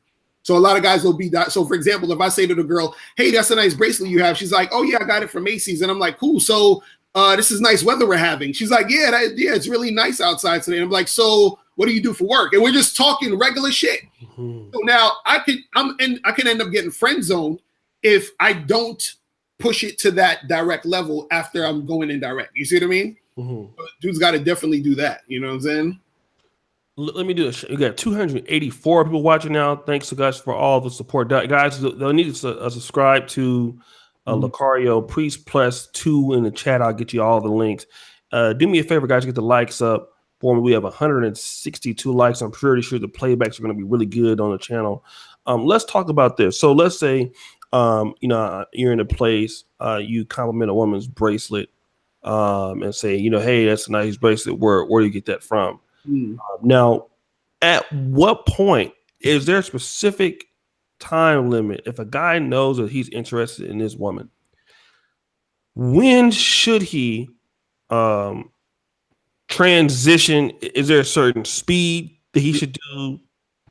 So a lot of guys will be that. So for example, if I say to the girl, hey, that's a nice bracelet you have. She's like, oh yeah, I got it from Macy's. And I'm like, cool. So this is nice weather we're having. She's like, yeah, it's really nice outside today. And I'm like, so what do you do for work? And we're just talking regular shit. So now I can end up getting friend zoned if I don't push it to that direct level after I'm going indirect. You see what I mean? Dude's got to definitely do that. You know what I'm saying? Let me do this. We got 284 people watching now. Thanks to guys for all the support. Guys, they'll need to subscribe to Locario. Please plus 2 in the chat. I'll get you all the links. Do me a favor, guys. Get the likes up for me. We have 162 likes. I'm pretty sure the playbacks are going to be really good on the channel. Let's talk about this. So let's say, you're in a place, you compliment a woman's bracelet. and say, hey, that's a nice bracelet. Where do you get that from? Mm. Now, at what point is there a specific time limit if a guy knows that he's interested in this woman? When should he transition? Is there a certain speed that he should do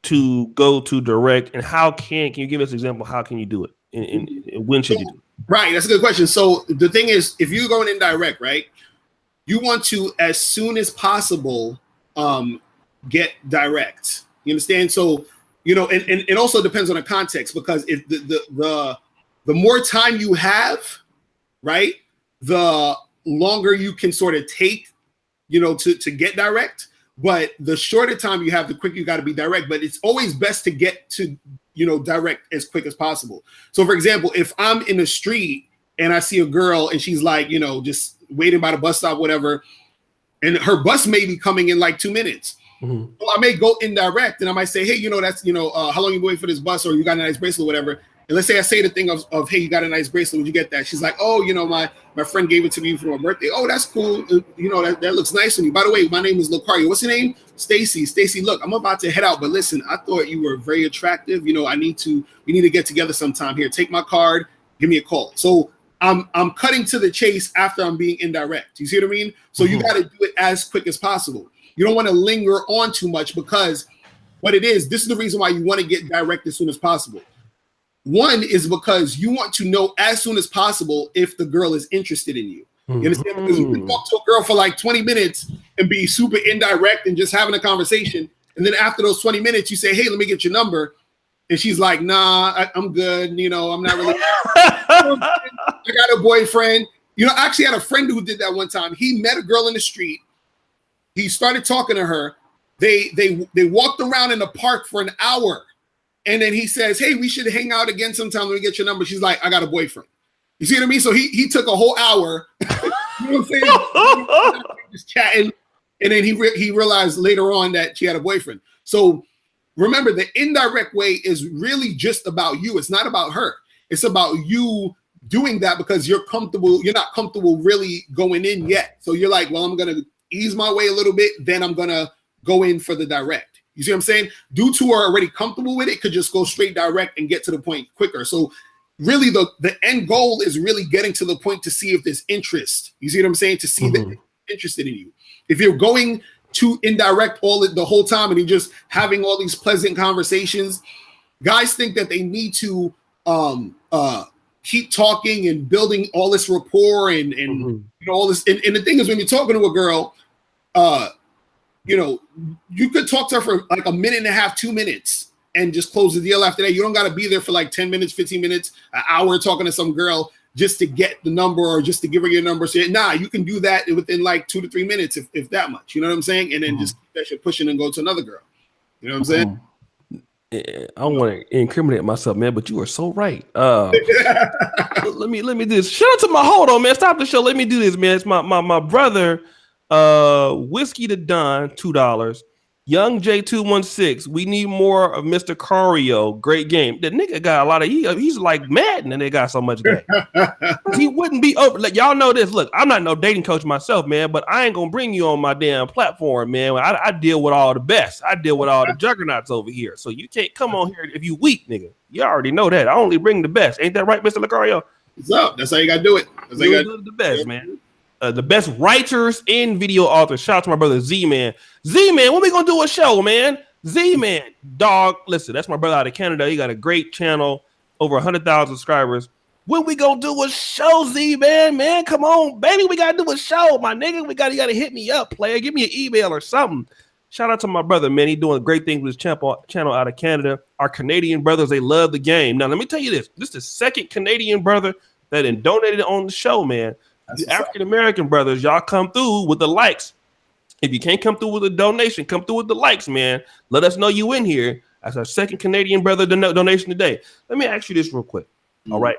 to go to direct? And how can you give us an example? How can you do it? And when should you do it? Right, that's a good question. So the thing is, if you're going in direct, right, you want to, as soon as possible, get direct. You understand? So, and it also depends on the context, because if the more time you have, right, the longer you can sort of take, to get direct. But the shorter time you have, the quicker you got to be direct. But it's always best to get to, direct as quick as possible. So, for example, if I'm in the street and I see a girl and she's like, just waiting by the bus stop, whatever, and her bus may be coming in like 2 minutes. Mm-hmm. Well, I may go indirect and I might say, hey, that's, how long you waiting for this bus, or you got a nice bracelet, whatever. And let's say I say the thing of hey, you got a nice bracelet. Would you get that? She's like, oh, my friend gave it to me for my birthday. Oh, that's cool. That looks nice on you. By the way, my name is Locario. What's your name? Stacy. Stacy, look, I'm about to head out, but listen, I thought you were very attractive. We need to get together sometime. Here, take my card. Give me a call. So I'm cutting to the chase after I'm being indirect. You see what I mean? So you got to do it as quick as possible. You don't want to linger on too much, because what it is, this is the reason why you want to get direct as soon as possible. One is because you want to know as soon as possible if the girl is interested in you. You understand? Because you can talk to a girl for like 20 minutes and be super indirect and just having a conversation. And then after those 20 minutes, you say, hey, let me get your number. And she's like, nah, I'm good. I'm not really. I got a boyfriend. I actually had a friend who did that one time. He met a girl in the street. He started talking to her. They walked around in the park for an hour. And then he says, hey, we should hang out again sometime. Let me get your number. She's like, I got a boyfriend. You see what I mean? So he took a whole hour, you know what I'm saying? Just chatting. And then he realized later on that she had a boyfriend. So remember, the indirect way is really just about you. It's not about her. It's about you doing that because you're comfortable. You're not comfortable really going in yet. So you're like, well, I'm going to ease my way a little bit. Then I'm going to go in for the direct. You see what I'm saying? Dudes who are already comfortable with it could just go straight direct and get to the point quicker. So really the end goal is really getting to the point to see if there's interest. You see what I'm saying? To see that they're interested in you. If you're going to indirect the whole time and you're just having all these pleasant conversations, guys think that they need to keep talking and building all this rapport and all this. And the thing is, when you're talking to a girl, you could talk to her for like a minute and a half, 2 minutes, and just close the deal after that. You don't got to be there for like 10 minutes, 15 minutes, an hour talking to some girl just to get the number or just to give her your number. So you can do that within like 2 to 3 minutes, if that much. You know what I'm saying? And then just keep that shit pushing and go to another girl. You know what I'm saying? I don't want to incriminate myself, man, but you are so right. Let me do this. Shout out to hold on, man. Stop the show. Let me do this, man. It's my brother. Whiskey to Don, $2. Young J216, we need more of Mr. Cario. Great game. The nigga got a lot of he's like Madden and they got so much game. He wouldn't be over. Like, y'all know this. Look, I'm not no dating coach myself, man, but I ain't gonna bring you on my damn platform, man. I deal with all the best. I deal with all the juggernauts over here. So you can't come on here if you weak, nigga. You already know that. I only bring the best. Ain't that right, Mr. Locario? What's up? That's how you gotta do it. That's how you gotta do the best, man. The best writers and video authors. Shout out to my brother Z-Man. Z-Man, when we gonna do a show, man? Z-Man, dog. Listen, that's my brother out of Canada. He got a great channel, over 100,000 subscribers. When we gonna do a show, Z-Man? Man, come on, baby. We gotta do a show, my nigga. You gotta hit me up, player. Give me an email or something. Shout out to my brother, man. He doing great things with his channel out of Canada. Our Canadian brothers, they love the game. Now, let me tell you this. This is the second Canadian brother that donated on the show, man. The African-American brothers, y'all come through with the likes. If you can't come through with a donation, come through with the likes, man. Let us know you in here. That's our second Canadian brother donation today. Let me ask you this real quick. All right.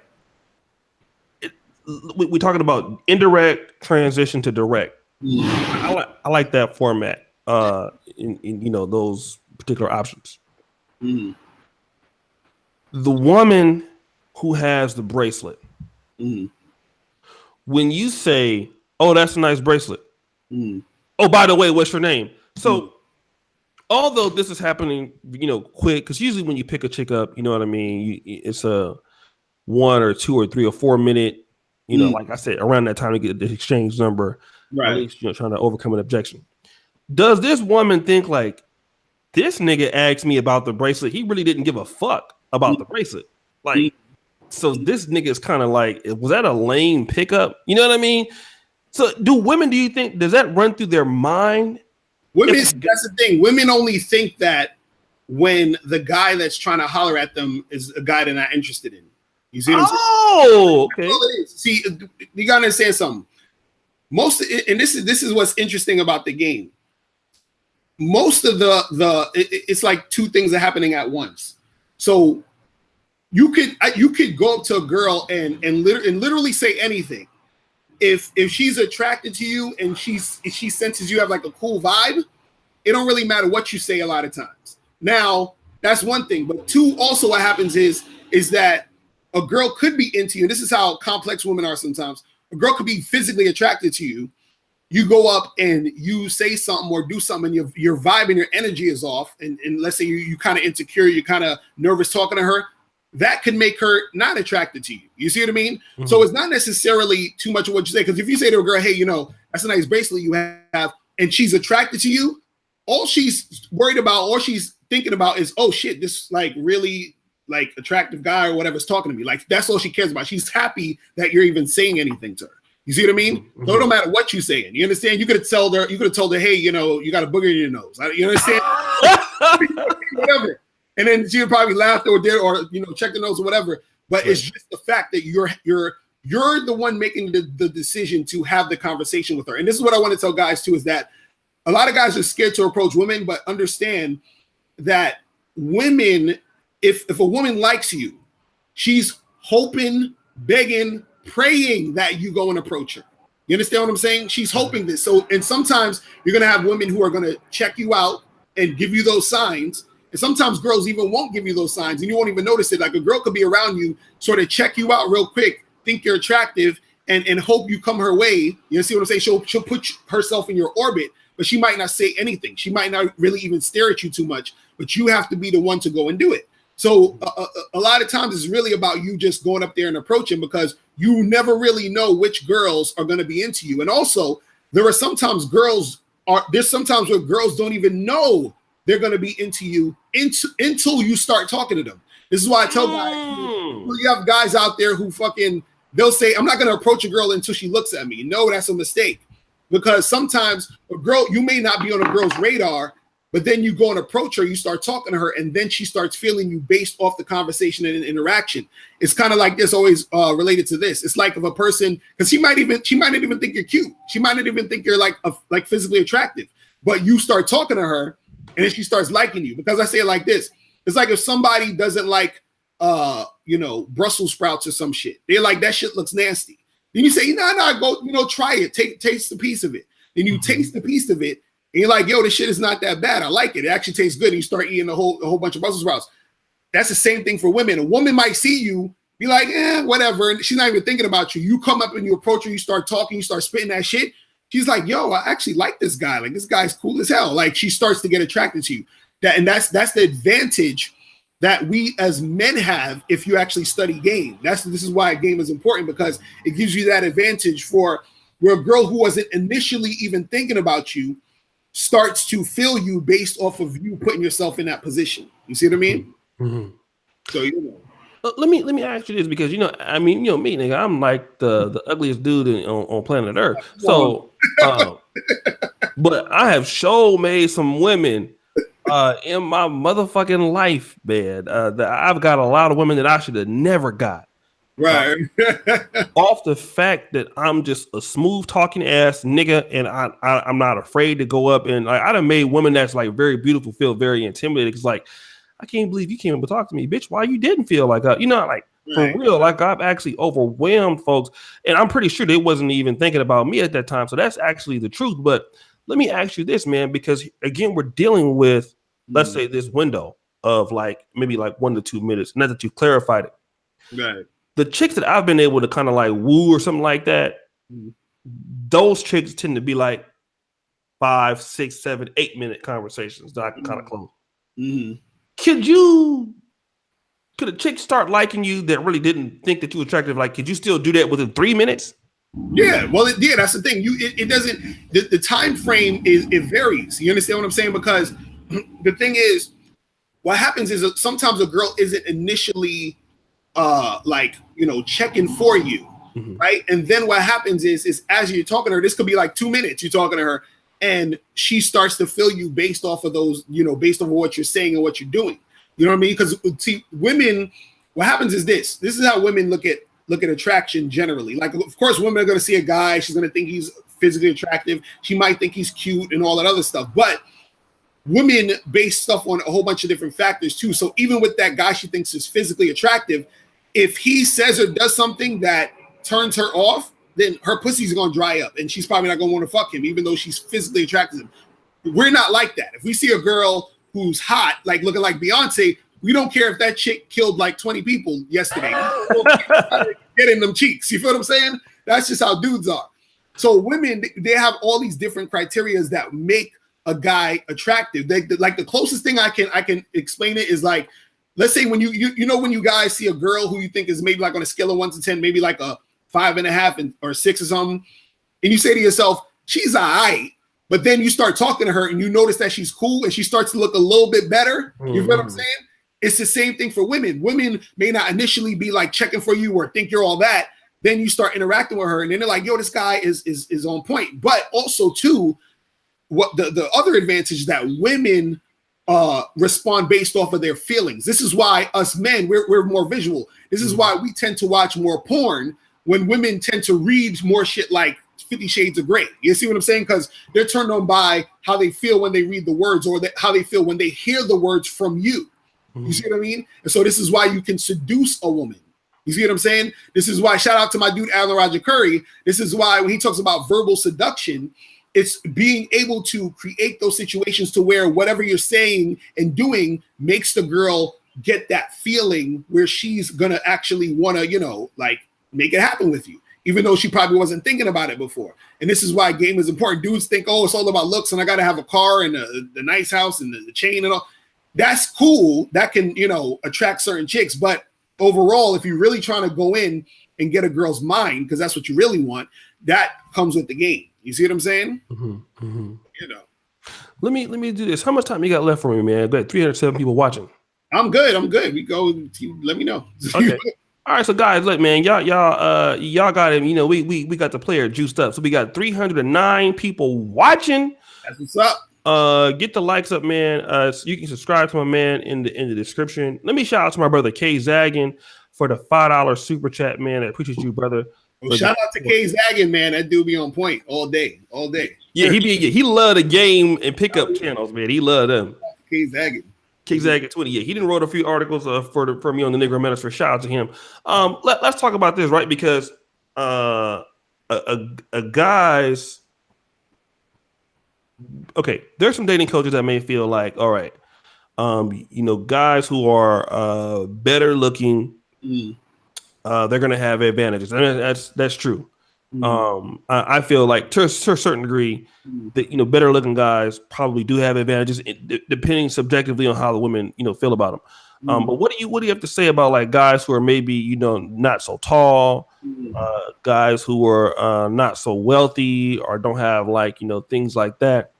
We're talking about indirect transition to direct. I like that format in those particular options. The woman who has the bracelet, when you say Oh, that's a nice bracelet. Mm. Oh, by the way, what's your name? So, Mm. although this is happening, quick, because usually when you pick a chick up, you know what I mean, it's a 1 or 2 or 3 or 4 minute, Mm. like I said, around that time to get the exchange number, at Right. least, trying to overcome an objection. Does this woman think like, this nigga asked me about the bracelet? He really didn't give a fuck about Mm. the bracelet. Mm. Like, so this nigga is kind of like, was that a lame pickup? You know what I mean? So do you think, does that run through their mind? Women, If that's the thing. Women only think that when the guy that's trying to holler at them is a guy they're not interested in. You see what I'm saying? Oh, okay. That's all it is. See, you gotta understand something. And this is what's interesting about the game. Most of it's like two things are happening at once. So you could go up to a girl and literally say anything. If she's attracted to you and she senses you have like a cool vibe, it don't really matter what you say a lot of times. Now, that's one thing. But two, also what happens is that a girl could be into you. This is how complex women are sometimes. A girl could be physically attracted to you. You go up and you say something or do something, and your vibe and your energy is off. And let's say you kind of insecure, you're kind of nervous talking to her. That could make her not attracted to you. You see what I mean? Mm-hmm. So it's not necessarily too much of what you say. Because if you say to a girl, hey, that's a nice bracelet you have, and she's attracted to you, all she's worried about, all she's thinking about is, oh shit, this like really like attractive guy or whatever's talking to me. Like that's all she cares about. She's happy that you're even saying anything to her. You see what I mean? Mm-hmm. So it don't matter what you're saying. You understand? You could have told her, hey, you got a booger in your nose. You understand? Whatever. And then she would probably laugh or check the nose or whatever. But right. It's just the fact that you're the one making the decision to have the conversation with her. And this is what I want to tell guys too, is that a lot of guys are scared to approach women, but understand that women, if a woman likes you, she's hoping, begging, praying that you go and approach her. You understand what I'm saying? She's hoping this. So, and sometimes you're going to have women who are going to check you out and give you those signs. And sometimes girls even won't give you those signs and you won't even notice it. Like a girl could be around you, sort of check you out real quick, think you're attractive, and hope you come her way. You see what I'm saying? She'll put herself in your orbit, but she might not say anything. She might not really even stare at you too much, but you have to be the one to go and do it. So a lot of times it's really about you just going up there and approaching, because you never really know which girls are going to be into you. And also there's sometimes where girls don't even know they're going to be into you until you start talking to them. This is why I tell guys, you have guys out there who they'll say, I'm not going to approach a girl until she looks at me. No, that's a mistake, because sometimes a girl, you may not be on a girl's radar, but then you go and approach her, you start talking to her, and then she starts feeling you based off the conversation and interaction. It's kind of like this, always related to this. It's like if a person, because she might not even think you're cute. She might not even think you're like physically attractive, but you start talking to her, and then she starts liking you. Because I say it like this: it's like if somebody doesn't like, Brussels sprouts or some shit. They're like, that shit looks nasty. Then you say, no, go, try it, taste a piece of it. Then you taste the piece of it. And you're like, yo, this shit is not that bad. I like it. It actually tastes good. And you start eating a whole bunch of Brussels sprouts. That's the same thing for women. A woman might see you, be like, whatever. And she's not even thinking about you. You come up and you approach her, you start talking, you start spitting that shit. She's like, yo, I actually like this guy. Like, this guy's cool as hell. Like, she starts to get attracted to you. That's the advantage that we as men have if you actually study game. This is why a game is important, because it gives you that advantage for where a girl who wasn't initially even thinking about you starts to feel you based off of you putting yourself in that position. You see what I mean? Mm-hmm. So let me ask you this, because me, nigga, I'm like the ugliest dude on planet Earth. So, but I have made some women in my motherfucking life, man. That I've got a lot of women that I should have never got. Right. Off the fact that I'm just a smooth talking ass nigga, and I'm not afraid to go up and I done made women that's like very beautiful feel very intimidated. It's like, I can't believe you came up and talked to me, bitch. Why you didn't feel like for real? Like, I've actually overwhelmed folks, and I'm pretty sure they wasn't even thinking about me at that time. So that's actually the truth. But let me ask you this, man, because again, we're dealing with, let's say, this window of maybe 1 to 2 minutes. Not that you've clarified it. Right. The chicks that I've been able to kind of woo or something like that, those chicks tend to be like 5, 6, 7, 8 minute conversations that I can kind of close. Could a chick start liking you that really didn't think that you were attractive? Like, could you still do that within 3 minutes? Yeah, well, that's the thing. It doesn't. The time frame it varies. You understand what I'm saying? Because the thing is, what happens is sometimes a girl isn't initially like checking for you, right? And then what happens is as you're talking to her, this could be like 2 minutes you're talking to her, and she starts to feel you based off of those, based on what you're saying and what you're doing. You know what I mean? Because see, women, what happens is this is how women look at attraction generally. Like, of course, women are going to see a guy, she's going to think he's physically attractive, she might think he's cute and all that other stuff, but women base stuff on a whole bunch of different factors too. So even with that guy she thinks is physically attractive, if he says or does something that turns her off, then her pussy's going to dry up and she's probably not going to want to fuck him, even though she's physically attracted to him. We're not like that. If we see a girl who's hot, like looking like Beyonce, we don't care if that chick killed like 20 people yesterday. Get in them cheeks. You feel what I'm saying? That's just how dudes are. So women, they have all these different criteria that make a guy attractive. Like the closest thing I can explain it is like, let's say when when you guys see a girl who you think is maybe like on a scale of 1 to 10, maybe like a 5.5 or 6 or something, and you say to yourself, she's all right. But then you start talking to her and you notice that she's cool and she starts to look a little bit better. You feel what I'm saying? It's the same thing for women. Women may not initially be like checking for you or think you're all that. Then you start interacting with her and then they're like, yo, this guy is on point. But also too, what the other advantage is that women respond based off of their feelings. This is why us men, we're more visual. This is why we tend to watch more porn when women tend to read more shit like 50 Shades of Grey. You see what I'm saying? Because they're turned on by how they feel when they read the words or how they feel when they hear the words from you. You see what I mean? And so this is why you can seduce a woman. You see what I'm saying? This is why, shout out to my dude, Alan Roger Curry. This is why when he talks about verbal seduction, it's being able to create those situations to where whatever you're saying and doing makes the girl get that feeling where she's going to actually want to, like make it happen with you, even though she probably wasn't thinking about it before. And this is why game is important. Dudes think, oh, it's all about looks and I got to have a car and the nice house and the chain and all. That's cool. That can, attract certain chicks. But overall, if you're really trying to go in and get a girl's mind, because that's what you really want, that comes with the game. You see what I'm saying? Let me do this. How much time you got left for me, man? Got 307 people watching. I'm good. We go. Let me know. Okay. All right, so guys, look, man, y'all got him. We got the player juiced up. So we got 309 people watching. That's what's up. Get the likes up, man. So you can subscribe to my man in the description. Let me shout out to my brother K Zaggin for the $5 super chat, man. I appreciate you, brother. Well, shout out to K Zaggin, man. That dude be on point all day. Yeah, he loved the game and pickup channels, man. He loved them. K Zaggin 20. Yeah, he didn't wrote a few articles for me on the Negro Minister. Shout out to him. Let's talk about this, right? Because a guy's okay. There's some dating coaches that may feel like, all right, guys who are better looking, they're gonna have advantages. I mean, that's true. I feel like to a certain degree that better looking guys probably do have advantages, depending subjectively on how the women feel about them. But what do you have to say about like guys who are maybe not so tall, guys who are not so wealthy or don't have like things like that?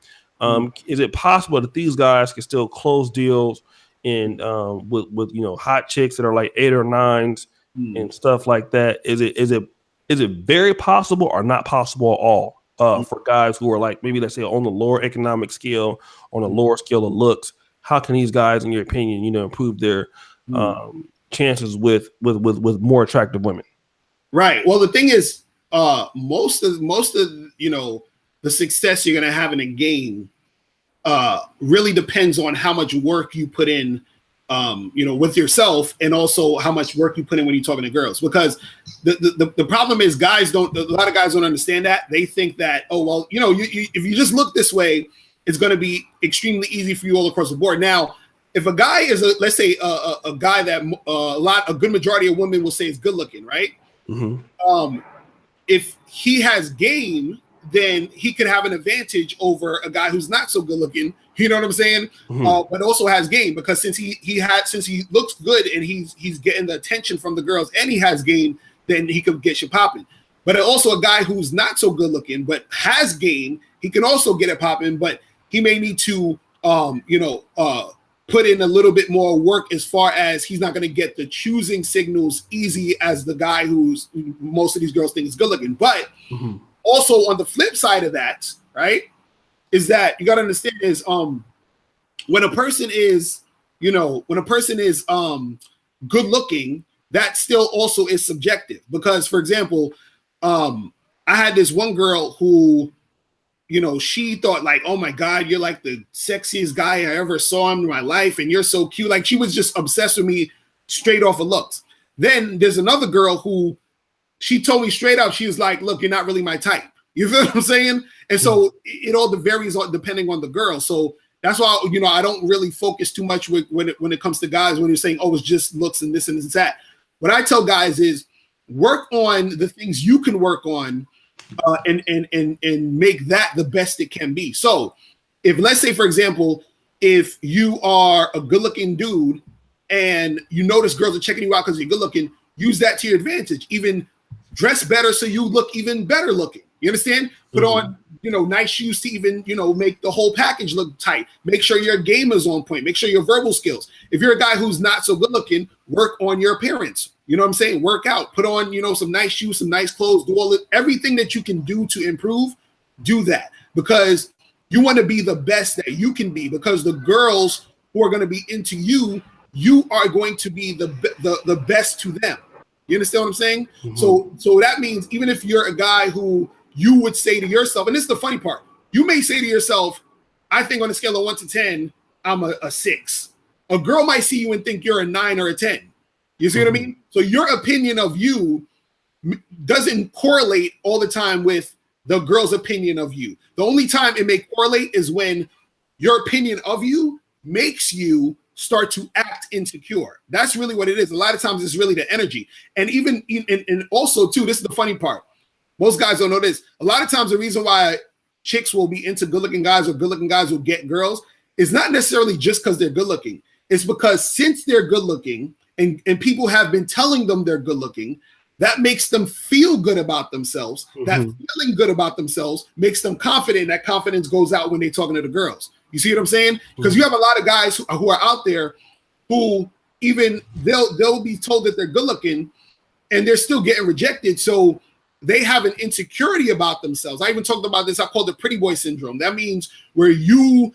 Is it possible that these guys can still close deals and with hot chicks that are like 8 or 9s and stuff like that? Is it very possible or not possible at all for guys who are like maybe let's say on the lower economic scale, on a lower scale of looks? How can these guys, in your opinion, improve their chances with more attractive women? Right. Well, the thing is, most of the success you're gonna have in a game really depends on how much work you put in. With yourself, and also how much work you put in when you're talking to girls. Because the problem is a lot of guys don't understand that. They think that, oh, well, if you just look this way, it's going to be extremely easy for you all across the board. Now, if a guy is let's say a guy that a good majority of women will say is good looking, right? if he has game, then he could have an advantage over a guy who's not so good looking. You know what I'm saying? But also has game, because since he looks good and he's getting the attention from the girls and he has game, then he could get you popping. But also a guy who's not so good looking but has game, he can also get it popping, but he may need to put in a little bit more work, as far as he's not going to get the choosing signals easy as the guy who's most of these girls think is good looking. But also on the flip side of that, right, is that you got to understand is when a person is good looking, that still also is subjective. Because, for example, I had this one girl who, she thought like, oh my God, you're like the sexiest guy I ever saw in my life, and you're so cute. Like, she was just obsessed with me straight off of looks. Then there's another girl who, she told me straight up, she was like, look, you're not really my type. You feel what I'm saying? And so it all varies depending on the girl. So that's why, I don't really focus too much when it comes to guys, when you're saying, oh, it's just looks and this and that. What I tell guys is, work on the things you can work on, and make that the best it can be. So if, let's say, for example, if you are a good looking dude and you notice girls are checking you out because you're good looking, use that to your advantage. Even dress better so you look even better looking. You understand? Put on, nice shoes to even, make the whole package look tight. Make sure your game is on point. Make sure your verbal skills. If you're a guy who's not so good looking, work on your appearance. You know what I'm saying? Work out. Put on, some nice shoes, some nice clothes. Do everything that you can do to improve. Do that, because you want to be the best that you can be. Because the girls who are going to be into you, you are going to be the best to them. You understand what I'm saying? So that means even if you're a guy who you would say to yourself, and this is the funny part, you may say to yourself, I think on a scale of 1 to 10, I'm a 6. A girl might see you and think you're a 9 or a 10. You see what I mean? So your opinion of you doesn't correlate all the time with the girl's opinion of you. The only time it may correlate is when your opinion of you makes you start to act insecure. That's really what it is. A lot of times it's really the energy. And even and also too, this is the funny part. Most guys don't know this. A lot of times the reason why chicks will be into good-looking guys or good-looking guys will get girls is not necessarily just because they're good-looking. It's because since they're good-looking and people have been telling them they're good-looking, that makes them feel good about themselves. That feeling good about themselves makes them confident. That confidence goes out when they're talking to the girls. You see what I'm saying? Because you have a lot of guys who are out there who even they'll be told that they're good-looking and they're still getting rejected. So they have an insecurity about themselves. I even talked about this. I called it pretty boy syndrome. That means where you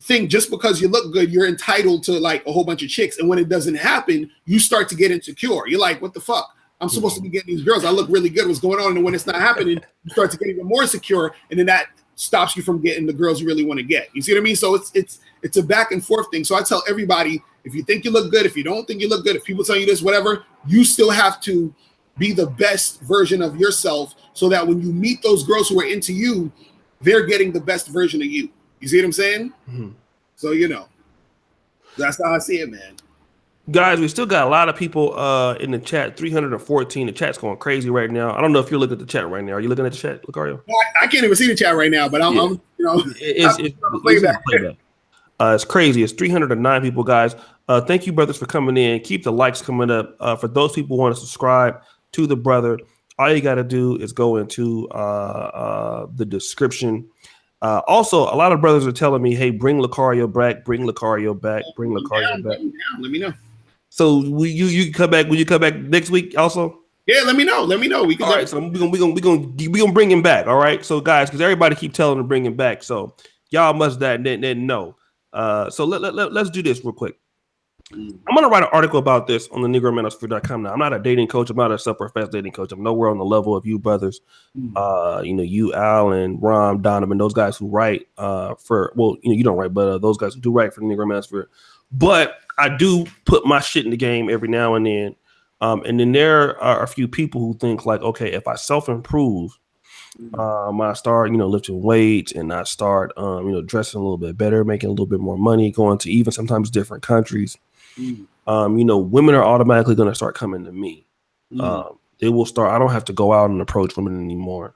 think just because you look good, you're entitled to like a whole bunch of chicks. And when it doesn't happen, you start to get insecure. You're like, what the fuck? I'm supposed to be getting these girls. I look really good. What's going on? And when it's not happening, you start to get even more insecure. And then that stops you from getting the girls you really want to get. You see what I mean? So it's a back and forth thing. So I tell everybody, if you think you look good, if you don't think you look good, if people tell you this, whatever, you still have to be the best version of yourself so that when you meet those girls who are into you, they're getting the best version of you. You see what I'm saying? So, that's how I see it, man. Guys, we still got a lot of people in the chat, 314. The chat's going crazy right now. I don't know if you're looking at the chat right now. Are you looking at the chat, Locario? Well, I can't even see the chat right now, but I'm it's crazy. It's 309 people, guys. Thank you, brothers, for coming in. Keep the likes coming up. For those people who want to subscribe to the brother, all you got to do is go into the description. Also, a lot of brothers are telling me, hey, bring Locario back, bring Locario back, bring Locario back. Let me know. So you come back? Will you come back next week also? Yeah, let me know. We can. All right, so we gonna bring him back. All right, so guys, because everybody keep telling him to bring him back, so y'all must that then know. So let's do this real quick. I'm gonna write an article about this on the NegroManosphere.com. Now, I'm not a dating coach. I'm not a self-professed dating coach. I'm nowhere on the level of you brothers. You, Alan, Rom, Donovan, those guys who write you don't write, but those guys who do write for the Negro Manosphere. But I do put my shit in the game every now and then. And then there are a few people who think like, okay, if I self-improve, I start, lifting weights and I start, dressing a little bit better, making a little bit more money, going to even sometimes different countries. Women are automatically going to start coming to me. it will start. I don't have to go out and approach women anymore.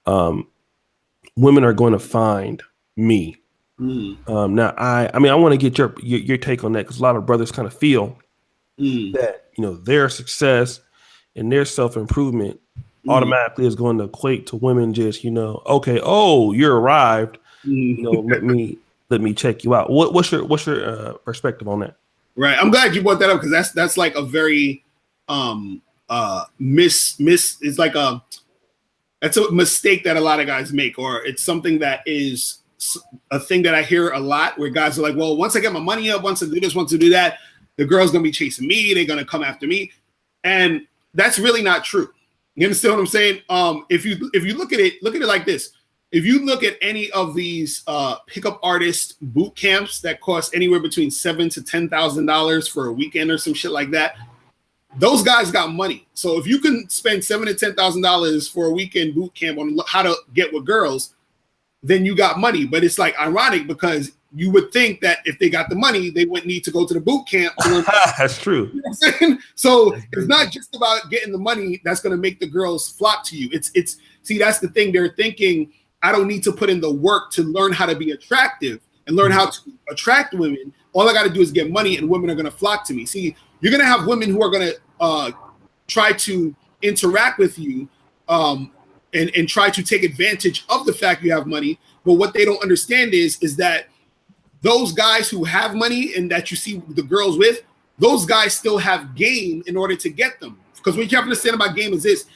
Women are going to find me. Now, I mean, I want to get your take on that, because a lot of brothers kind of feel that, you know, their success and their self-improvement automatically is going to equate to women just, you know, okay, oh, you're arrived, you know, let me check you out. What's your perspective on that? Right. I'm glad you brought that up, because that's like a very it's like that's a mistake that a lot of guys make, or it's something that is a thing that I hear a lot, where guys are like, well, once I get my money up, once I do this, once I do that, the girl's gonna be chasing me, they're gonna come after me. And that's really not true. You understand what I'm saying? If you look at it like this. If you look at any of these pickup artist boot camps that cost anywhere between $7,000 to $10,000 for a weekend or some shit like that, those guys got money. So if you can spend $7,000 to $10,000 for a weekend boot camp on how to get with girls, then you got money. But it's like ironic, because you would think that if they got the money, they wouldn't need to go to the boot camp. That's true. You know what I'm saying? So it's not just about getting the money that's going to make the girls flock to you. It's see, that's the thing. They're thinking, I don't need to put in the work to learn how to be attractive and learn how to attract women. All I got to do is get money, and women are going to flock to me. See, you're going to have women who are going to try to interact with you and try to take advantage of the fact you have money. But what they don't understand is that those guys who have money and that you see the girls with, those guys still have game in order to get them. Because what you have to understand about game is this.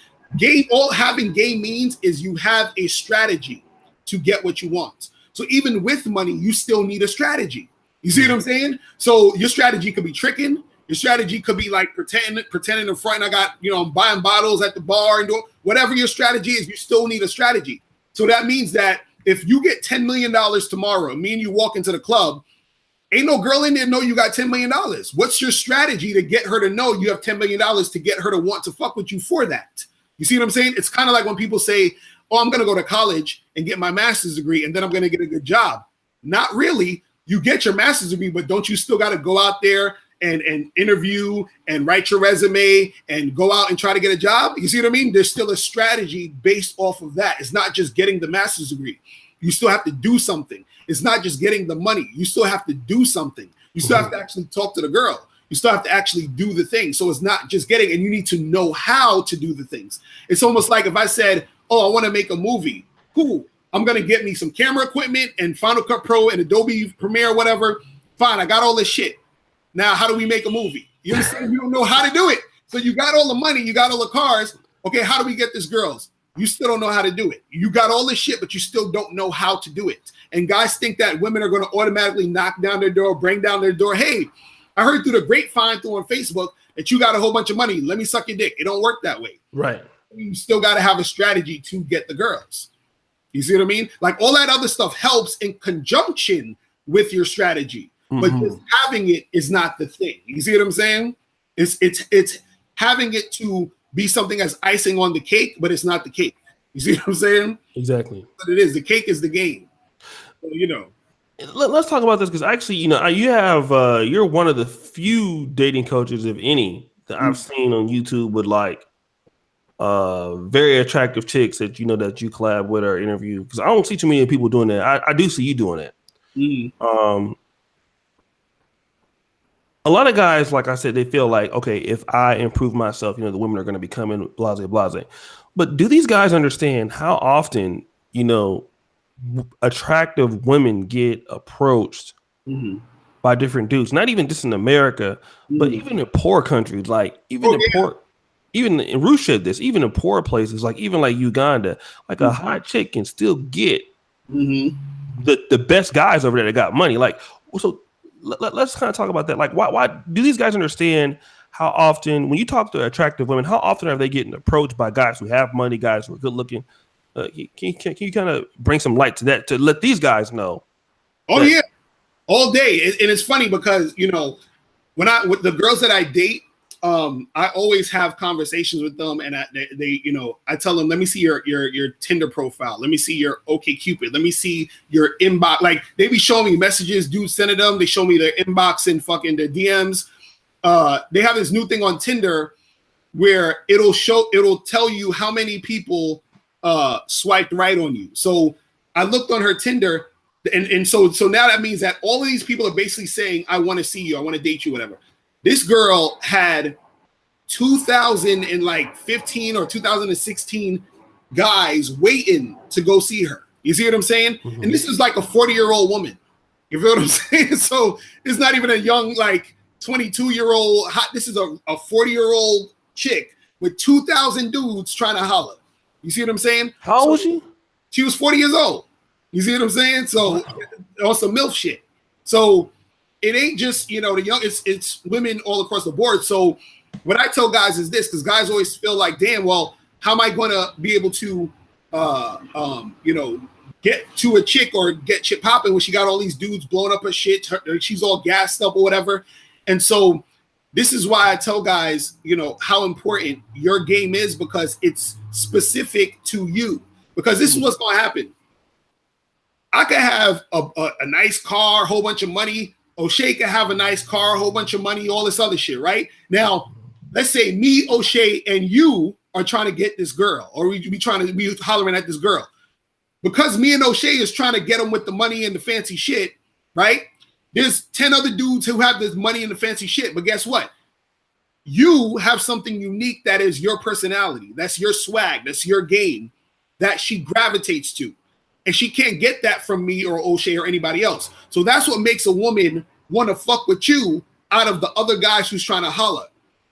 All having game means is you have a strategy to get what you want. So even with money, you still need a strategy. You see what I'm saying? So your strategy could be tricking. Your strategy could be like pretending in front. I got, you know, I'm buying bottles at the bar and doing whatever your strategy is. You still need a strategy. So that means that if you get $10 million tomorrow, me and you walk into the club, ain't no girl in there know you got $10 million. What's your strategy to get her to know you have $10 million to get her to want to fuck with you for that? You see what I'm saying? It's kind of like when people say, oh, I'm going to go to college and get my master's degree, and then I'm going to get a good job. Not really. You get your master's degree, but don't you still got to go out there and interview and write your resume and go out and try to get a job? You see what I mean? There's still a strategy based off of that. It's not just getting the master's degree. You still have to do something. It's not just getting the money. You still have to do something. You still have to actually talk to the girl. You still have to actually do the thing. So it's not just getting, and you need to know how to do the things. It's almost like if I said, oh, I want to make a movie. Cool. I'm going to get me some camera equipment and Final Cut Pro and Adobe Premiere, whatever. Fine. I got all this shit. Now, how do we make a movie? You understand? You don't know how to do it. So you got all the money. You got all the cars. Okay, how do we get this girls? You still don't know how to do it. You got all this shit, but you still don't know how to do it. And guys think that women are going to automatically knock down their door, bring down their door. Hey, I heard through the grapevine through on Facebook that you got a whole bunch of money. Let me suck your dick. It don't work that way. Right. You still got to have a strategy to get the girls. You see what I mean? Like all that other stuff helps in conjunction with your strategy. But just having it is not the thing. You see what I'm saying? It's having it to be something as icing on the cake, but it's not the cake. You see what I'm saying? Exactly. But it is. The cake is the game. So, you know. Let's talk about this, because actually, you know, you have you're one of the few dating coaches, if any, that I've seen on YouTube with like very attractive chicks that you know that you collab with or interview. Because I don't see too many people doing that. I do see you doing that. A lot of guys, like I said, they feel like, okay, if I improve myself, you know, the women are going to be coming, blase, blase. But do these guys understand how often, you know, attractive women get approached by different dudes? Not even just in America, but even in poor countries, like even in Ruth said this, even in poor places, like even like Uganda, like a hot chick can still get the best guys over there that got money. Like, so let's kind of talk about that. Like, why do these guys understand how often, when you talk to attractive women, how often are they getting approached by guys who have money, guys who are good looking? Can you kind of bring some light to that, to let these guys know? Oh, yeah. All day. And it's funny because, you know, with the girls that I date, I always have conversations with them, and they, you know, I tell them, let me see your Tinder profile. Let me see your OkCupid. Let me see your inbox. Like, they be showing me messages, dudes sending them. They show me their inbox and fucking their DMs. They have this new thing on Tinder where it'll tell you how many people swiped right on you. So I looked on her Tinder, and so now that means that all of these people are basically saying, I want to see you, I want to date you, whatever. This girl had 2015 or 2016 guys waiting to go see her. You see what I'm saying? Mm-hmm. And this is like a 40-year-old woman. You feel what I'm saying? So it's not even a young, like 22-year-old. This is a 40-year-old chick with 2,000 dudes trying to holler. You see what I'm saying? How old was she? She was 40 years old. You see what I'm saying? So on some MILF shit. So it ain't just, the young, it's women all across the board. So what I tell guys is this, because guys always feel like, damn, well, how am I going to be able to, get to a chick or get shit popping when she got all these dudes blowing up her shit, she's all gassed up or whatever. And so this is why I tell guys, how important your game is, because it's specific to you. Because this is what's going to happen. I could have a nice car, a whole bunch of money. O'Shea could have a nice car, a whole bunch of money, all this other shit, right? Now, let's say me, O'Shea, and you are trying to get this girl, or we trying to be hollering at this girl. Because me and O'Shea is trying to get them with the money and the fancy shit, right? There's 10 other dudes who have this money and the fancy shit, but guess what? You have something unique that is your personality. That's your swag. That's your game that she gravitates to. And she can't get that from me or O'Shea or anybody else. So that's what makes a woman want to fuck with you out of the other guys who's trying to holler.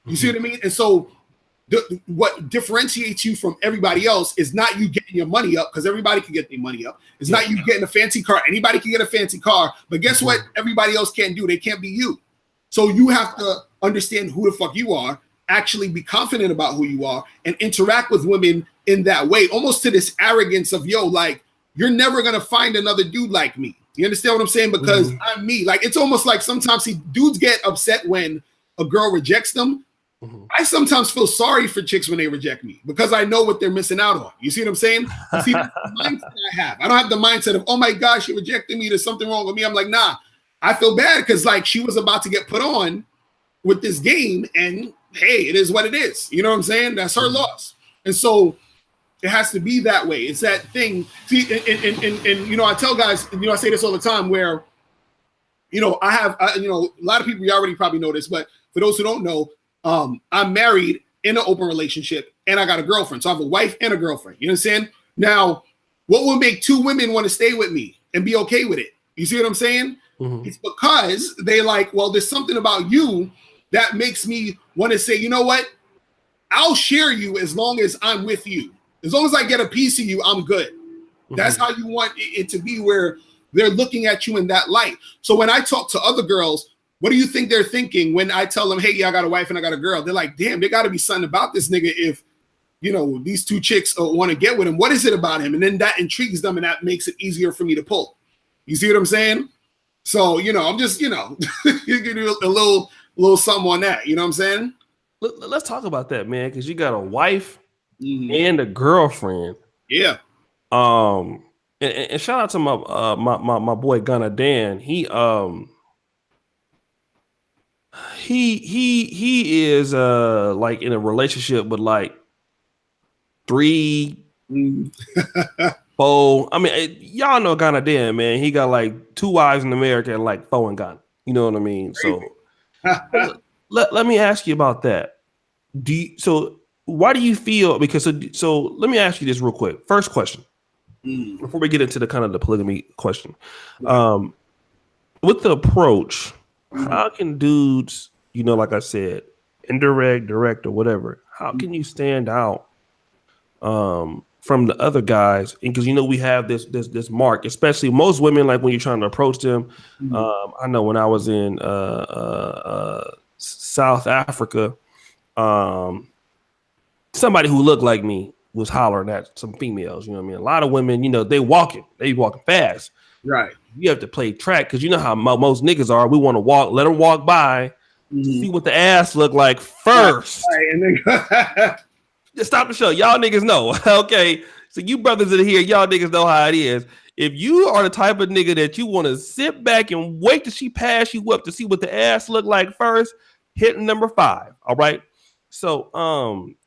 You see what I mean? And so what differentiates you from everybody else is not you getting your money up, because everybody can get their money up. It's not you getting a fancy car. Anybody can get a fancy car. But guess what? Everybody else can't do. They can't be you. So you have to understand who the fuck you are, actually be confident about who you are, and interact with women in that way, almost to this arrogance of, like, you're never going to find another dude like me. You understand what I'm saying? Because I'm me. Like, it's almost like sometimes dudes get upset when a girl rejects them. I sometimes feel sorry for chicks when they reject me, because I know what they're missing out on. You see what I'm saying? See, the mindset I have. I don't have the mindset of, oh my gosh, she rejected me, there's something wrong with me. I'm like, nah, I feel bad, because like she was about to get put on with this game, and hey, it is what it is. You know what I'm saying? That's her loss. And so it has to be that way. It's that thing. See, and I tell guys, I say this all the time, where, I have, a lot of people, you already probably know this, but for those who don't know, I'm married in an open relationship, and I got a girlfriend. So I have a wife and a girlfriend. You understand? Now, what will make two women want to stay with me and be okay with it? You see what I'm saying? It's because they like, well, there's something about you that makes me want to say, you know what? I'll share you as long as I'm with you. As long as I get a piece of you, I'm good. That's how you want it to be, where they're looking at you in that light. So when I talk to other girls, what do you think they're thinking when I tell them, hey, yeah, I got a wife and I got a girl? They're like, damn, there got to be something about this nigga if, these two chicks want to get with him. What is it about him? And then that intrigues them, and that makes it easier for me to pull. You see what I'm saying? So, I'm just, you can do a little something on that. You know what I'm saying? Let's talk about that, man, because you got a wife and a girlfriend. Yeah. And shout out to my boy Gunna Dan. He is like in a relationship with like 3, 4. I mean, y'all know Ghana Dan, man. He got like 2 wives in America and like 4 in Ghana. You know what I mean? So let me ask you about that. Why do you feel? Because so let me ask you this real quick. First question, before we get into the kind of the polygamy question, with the approach. How can dudes, like I said, indirect, direct, or whatever, how can you stand out from the other guys? And because we have this mark, especially most women, like when you're trying to approach them. I know when I was in South Africa, somebody who looked like me was hollering at some females. You know what I mean? A lot of women, they walking fast. Right. You have to play track, because you know how most niggas are. We want to let them walk by, see what the ass look like first. Right. And then just stop the show. Y'all niggas know. Okay. So you brothers that are here, y'all niggas know how it is. If you are the type of nigga that you want to sit back and wait till she pass you up to see what the ass look like first, hit number 5. All right. So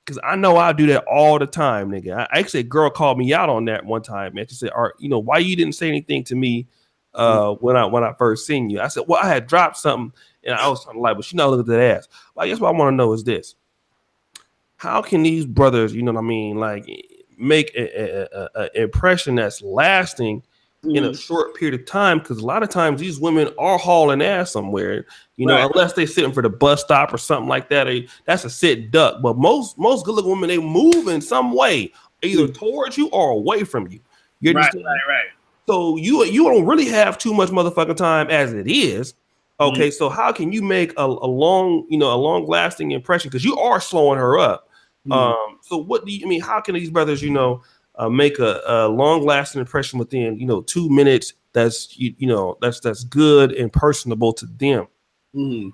because I know I do that all the time, nigga. Actually, a girl called me out on that one time, man. She said, "Art, why you didn't say anything to me when I first seen you?" I said, "Well, I had dropped something and I was trying to lie, but she not look at that ass." Well, I guess what I want to know is this: how can these brothers, you know what I mean, like make a impression that's lasting in a Mhm. short period of time? Because a lot of times these women are hauling ass somewhere, Right. unless they sitting for the bus stop or something like that. That's a sit duck. But most good looking women, they move in some way, either Mhm. towards you or away from you. You Right. understand? Right. So you don't really have too much motherfucking time as it is. Right. Okay, so how can you make a long lasting impression? Because you are slowing her up. Mhm. So what do you I mean? How can these brothers, make a long lasting impression within 2 minutes? That's good and personable to them, Mhm.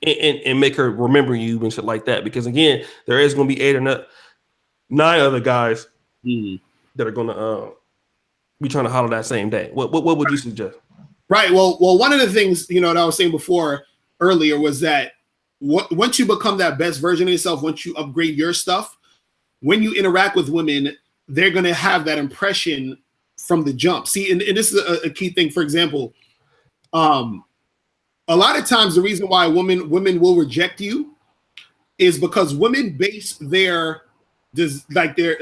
and make her remember you and shit like that. Because again, there is going to be 8 or 9 other guys Mhm. that are going to be trying to holler that same day. What would you suggest? Right. Well, one of the things that I was saying before earlier was that once you become that best version of yourself, once you upgrade your stuff, when you interact with women, they're gonna have that impression from the jump. See, and this is a key thing. For example, um, a lot of times the reason why women will reject you is because women base their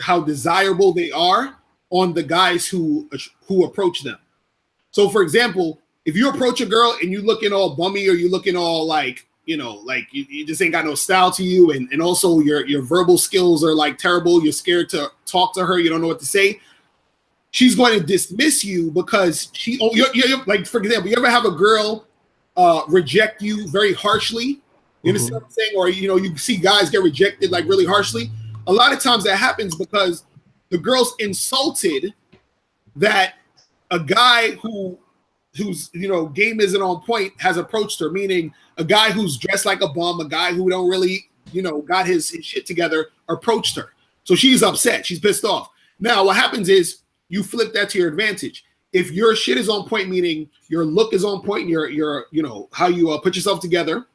how desirable they are on the guys who approach them. So, for example, if you approach a girl and you looking all bummy or you looking all like like you just ain't got no style to you, and also your verbal skills are like terrible, you're scared to talk to her, you don't know what to say, she's going to dismiss you because like, for example, you ever have a girl reject you very harshly? You understand Mm-hmm. what I'm saying? Or you see guys get rejected like really harshly. A lot of times that happens because the girl's insulted that a guy whose game isn't on point has approached her, meaning a guy who's dressed like a bum, a guy who don't really got his shit together approached her. So she's upset, she's pissed off. Now what happens is you flip that to your advantage. If your shit is on point, meaning your look is on point, your how you put yourself together,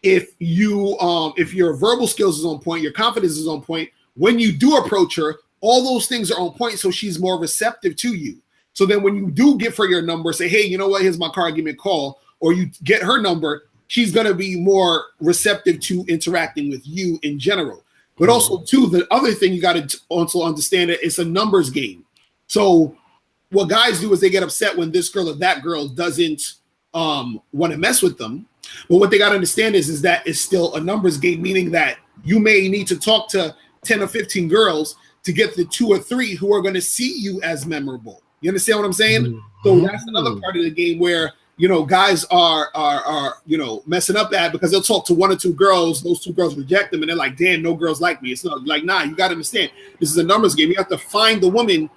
if your verbal skills is on point, your confidence is on point, when you do approach her, all those things are on point, so she's more receptive to you. So then when you do give her your number, say, hey, you know what, here's my card, give me a call, or you get her number, she's going to be more receptive to interacting with you in general. But Mm-hmm. also too, the other thing you got to also understand that it's a numbers game. So what guys do is they get upset when this girl or that girl doesn't want to mess with them. But what they got to understand is that it's still a numbers game, meaning that you may need to talk to 10 or 15 girls to get the 2 or 3 who are going to see you as memorable. You understand what I'm saying? So that's another Mm-hmm. part of the game where guys are messing up at, because they'll talk to 1 or 2 girls, those 2 girls reject them, and they're like, damn, no girls like me. It's not like, nah, you got to understand, this is a numbers game. You have to find the women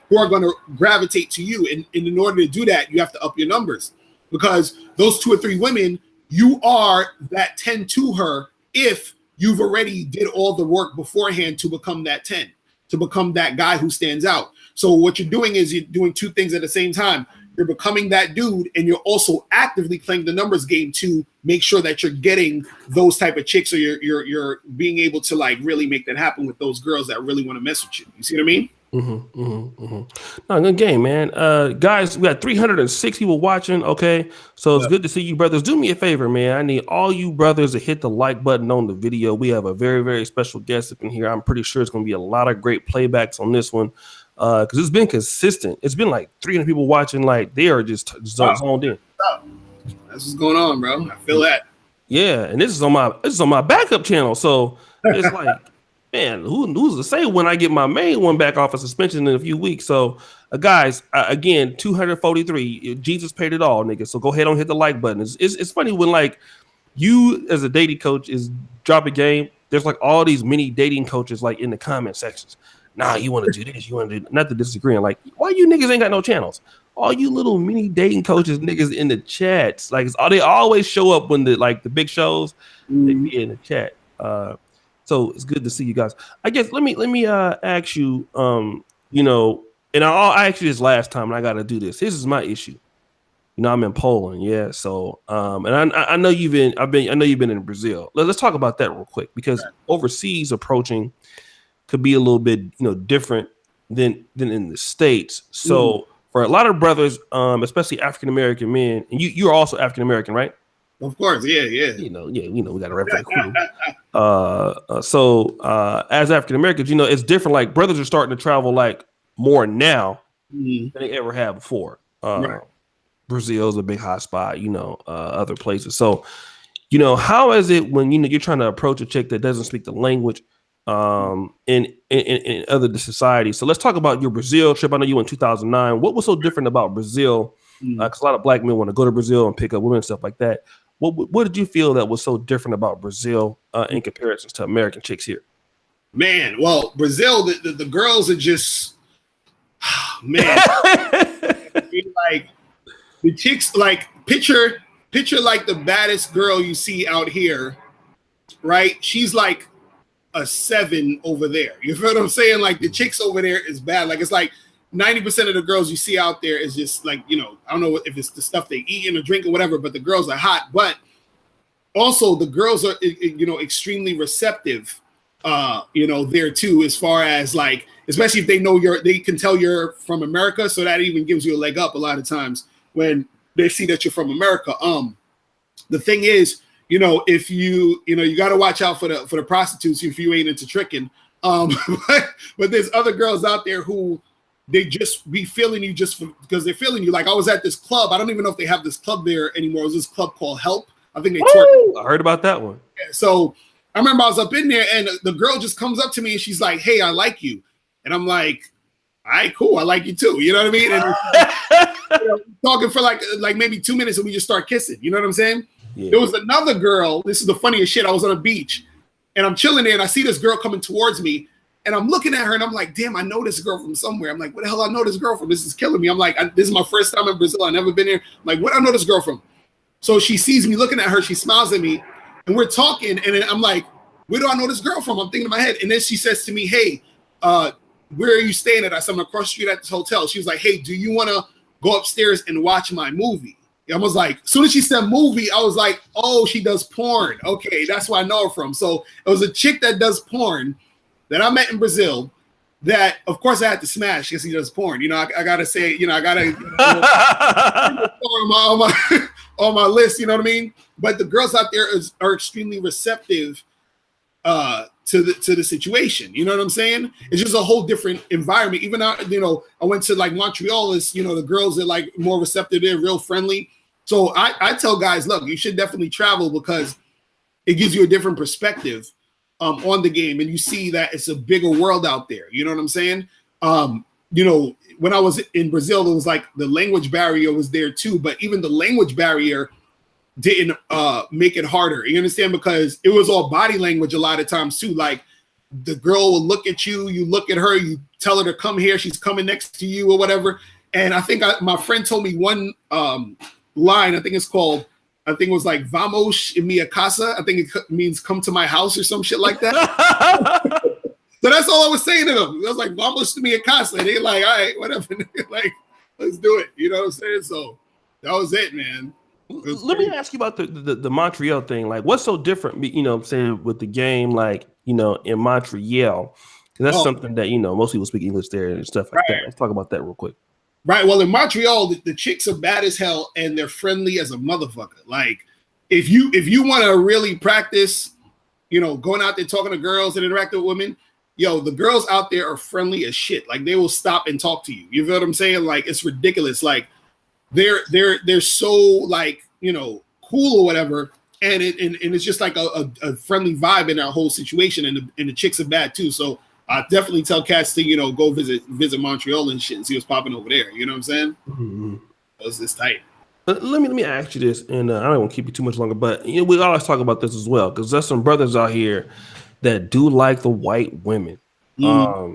who are going to gravitate to you. And in order to do that, you have to up your numbers, because those 2 or 3 women, you are that 10 to her if you've already did all the work beforehand to become that 10, to become that guy who stands out. So what you're doing is you're doing 2 things at the same time. You're becoming that dude, and you're also actively playing the numbers game to make sure that you're getting those type of chicks, or you're being able to like really make that happen with those girls that really want to mess with you. You see what I mean? Mm-hmm, mm-hmm, mm-hmm. No, good game, man. Guys, we got 306 people watching. Okay, so it's Yeah. good to see you, brothers. Do me a favor, man. I need all you brothers to hit the like button on the video. We have a very, very special guest up in here. I'm pretty sure it's going to be a lot of great playbacks on this one, because it's been consistent. It's been like 300 people watching. Like they are just Wow. zoned in. That's what's going on, bro. I feel that. Yeah, and this is on my backup channel. So it's like, man, who's to say when I get my main one back off of suspension in a few weeks? So, guys, again, 243. Jesus paid it all, nigga. So go ahead and hit the like button. It's funny when like you as a dating coach is drop a game. There's like all these mini dating coaches like in the comment sections. Nah, you want to do this, you want to do not to disagreeing. Like, why you niggas ain't got no channels? All you little mini dating coaches niggas in the chats. Like they always show up when the big shows, they Mhm. be in the chat. So it's good to see you guys. I guess let me ask you, and I actually this last time and I gotta do this. This is my issue. I'm in Poland. Yeah. So, and I know I know you've been in Brazil. Let's talk about that real quick because overseas approaching could be a little bit, different than in the States. So for a lot of brothers, especially African American men, and you're also African American, right? Of course, yeah. We got to represent cool. As African Americans, it's different. Like brothers are starting to travel like more now than they ever have before. Brazil's a big hot spot, other places. So, how is it when you're trying to approach a chick that doesn't speak the language in other societies? So let's talk about your Brazil trip. I know you went in 2009. What was so different about Brazil? Because a lot of black men want to go to Brazil and pick up women and stuff like that. What did you feel that was so different about Brazil in comparison to American chicks here? Man, well, Brazil, the girls are just, man, like the chicks, like picture like the baddest girl you see out here, right? She's like a 7 over there. You feel what I'm saying? Like the chicks over there is bad. Like it's like 90% of the girls you see out there is just like, I don't know if it's the stuff they eat or drink or whatever, but the girls are hot. But also the girls are, extremely receptive, there too, as far as like, especially if they can tell you're from America. So that even gives you a leg up a lot of times when they see that you're from America. The thing is, if you got to watch out for the prostitutes if you ain't into tricking. But there's other girls out there who they just be feeling you just because they're feeling you. Like I was at this club. I don't even know if they have this club there anymore. It was this club called Help. I think they I heard about that one. Yeah, so I remember I was up in there and the girl just comes up to me and she's like, "Hey, I like you." And I'm like, "All right, cool. I like you too." You know what I mean? And talking for like maybe 2 minutes and we just start kissing. You know what I'm saying? Yeah. There was another girl. This is the funniest shit. I was on a beach and I'm chilling there and I see this girl coming towards me. And I'm looking at her and I'm like, damn, I know this girl from somewhere. I'm like, what the hell I know this girl from? This is killing me. I'm like, this is my first time in Brazil. I've never been here. I'm like, what I know this girl from? So she sees me looking at her. She smiles at me and we're talking. And then I'm like, where do I know this girl from? I'm thinking in my head. And then she says to me, hey, where are you staying at? I said, I'm across the street at this hotel. She was like, hey, do you want to go upstairs and watch my movie? I was like, as soon as she said movie, I was like, oh, she does porn. Okay, that's where I know her from. So it was a chick that does porn that I met in Brazil that, of course, I had to smash because he does porn. I got to say, I got to on my list, you know what I mean? But the girls out there are extremely receptive to the situation. You know what I'm saying? It's just a whole different environment. Even I went to like Montreal. The girls are like more receptive. They're real friendly. So I tell guys, look, you should definitely travel because it gives you a different perspective on the game, and you see that it's a bigger world out there. You know what I'm saying? When I was in Brazil, it was like the language barrier was there too, but even the language barrier didn't make it harder. You understand? Because it was all body language a lot of times too. Like the girl will look at you, you look at her, you tell her to come here, she's coming next to you or whatever. And I think my friend told me one line, I think it was like "Vamos em minha casa." I think it means "come to my house" or some shit like that. So that's all I was saying to them. I was like, "Vamos to minha casa." And they're like, "All right, whatever." Like, let's do it. You know what I'm saying? So that was it, man. Let me ask you about the Montreal thing. Like, what's so different? I'm saying with the game, like in Montreal, because that's something that most people speak English there and stuff like that. Let's talk about that real quick. Right. Well, in Montreal, the chicks are bad as hell and they're friendly as a motherfucker. Like if you want to really practice, going out there talking to girls and interacting with women, the girls out there are friendly as shit. Like they will stop and talk to you. You feel what I'm saying? Like it's ridiculous. Like they're so like, cool or whatever. And it's just like a friendly vibe in that whole situation. And the chicks are bad too. So I definitely tell cats to, go visit Montreal and shit and see what's popping over there. You know what I'm saying? Mm-hmm. It's tight. Let me ask you this, and I don't want to keep you too much longer, but we always talk about this as well because there's some brothers out here that do like the white women. A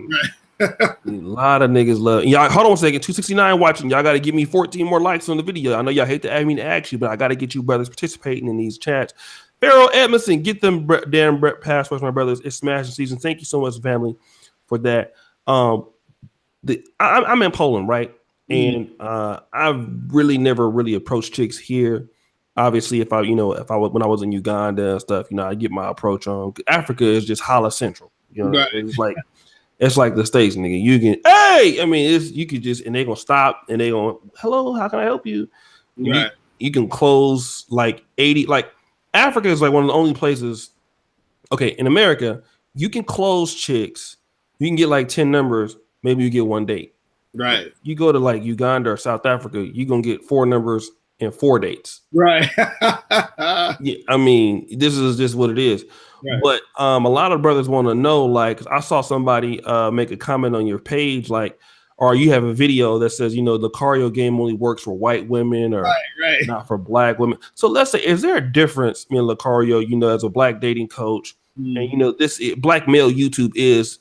lot of niggas love. Y'all, hold on a second. 269 watching. Y'all got to give me 14 more likes on the video. I know y'all hate to ask me to ask you, but I got to get you brothers participating in these chats. Pharaoh Edmondson, get them damn passwords, my brothers. It's smashing season. Thank you so much, family, for that. I'm in Poland, right? And I've really never really approached chicks here. Obviously, if I when I was in Uganda and stuff, I get my approach on. Africa is just holla central. Right. It's like the States, nigga. You can, hey, I mean, you could just, and they gonna stop and they gonna, hello, how can I help you? Right. You can close like 80, like Africa is like one of the only places. Okay, in America, you can close chicks. You can get like 10 numbers. Maybe you get one date. Right. You go to like Uganda or South Africa, you're gonna get 4 numbers and 4 dates. Right. Yeah, I mean, this is just what it is. Right. But a lot of brothers want to know, like, I saw somebody make a comment on your page, like, or you have a video that says, the Locario game only works for white women or right. not for black women. So let's say, is there a difference in Locario, as a black dating coach, and this black male YouTube is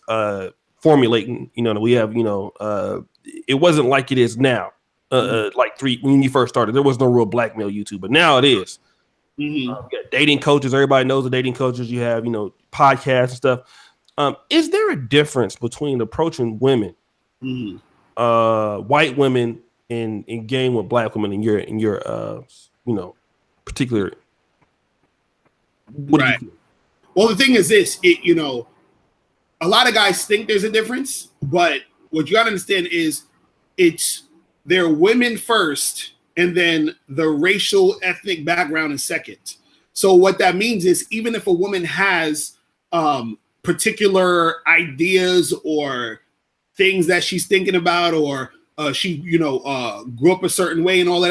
formulating, we have, it wasn't like it is now. Like when you first started, there was no real black male YouTube, but now it is. Dating coaches, everybody knows the dating coaches. You have, podcasts and stuff. Is there a difference between approaching women, white women, and game with black women in your particular? What do you feel? Well, the thing is this, a lot of guys think there's a difference, but what you got to understand is they're women first, and then the racial ethnic background is second. So what that means is even if a woman has particular ideas or things that she's thinking about, or she grew up a certain way and all of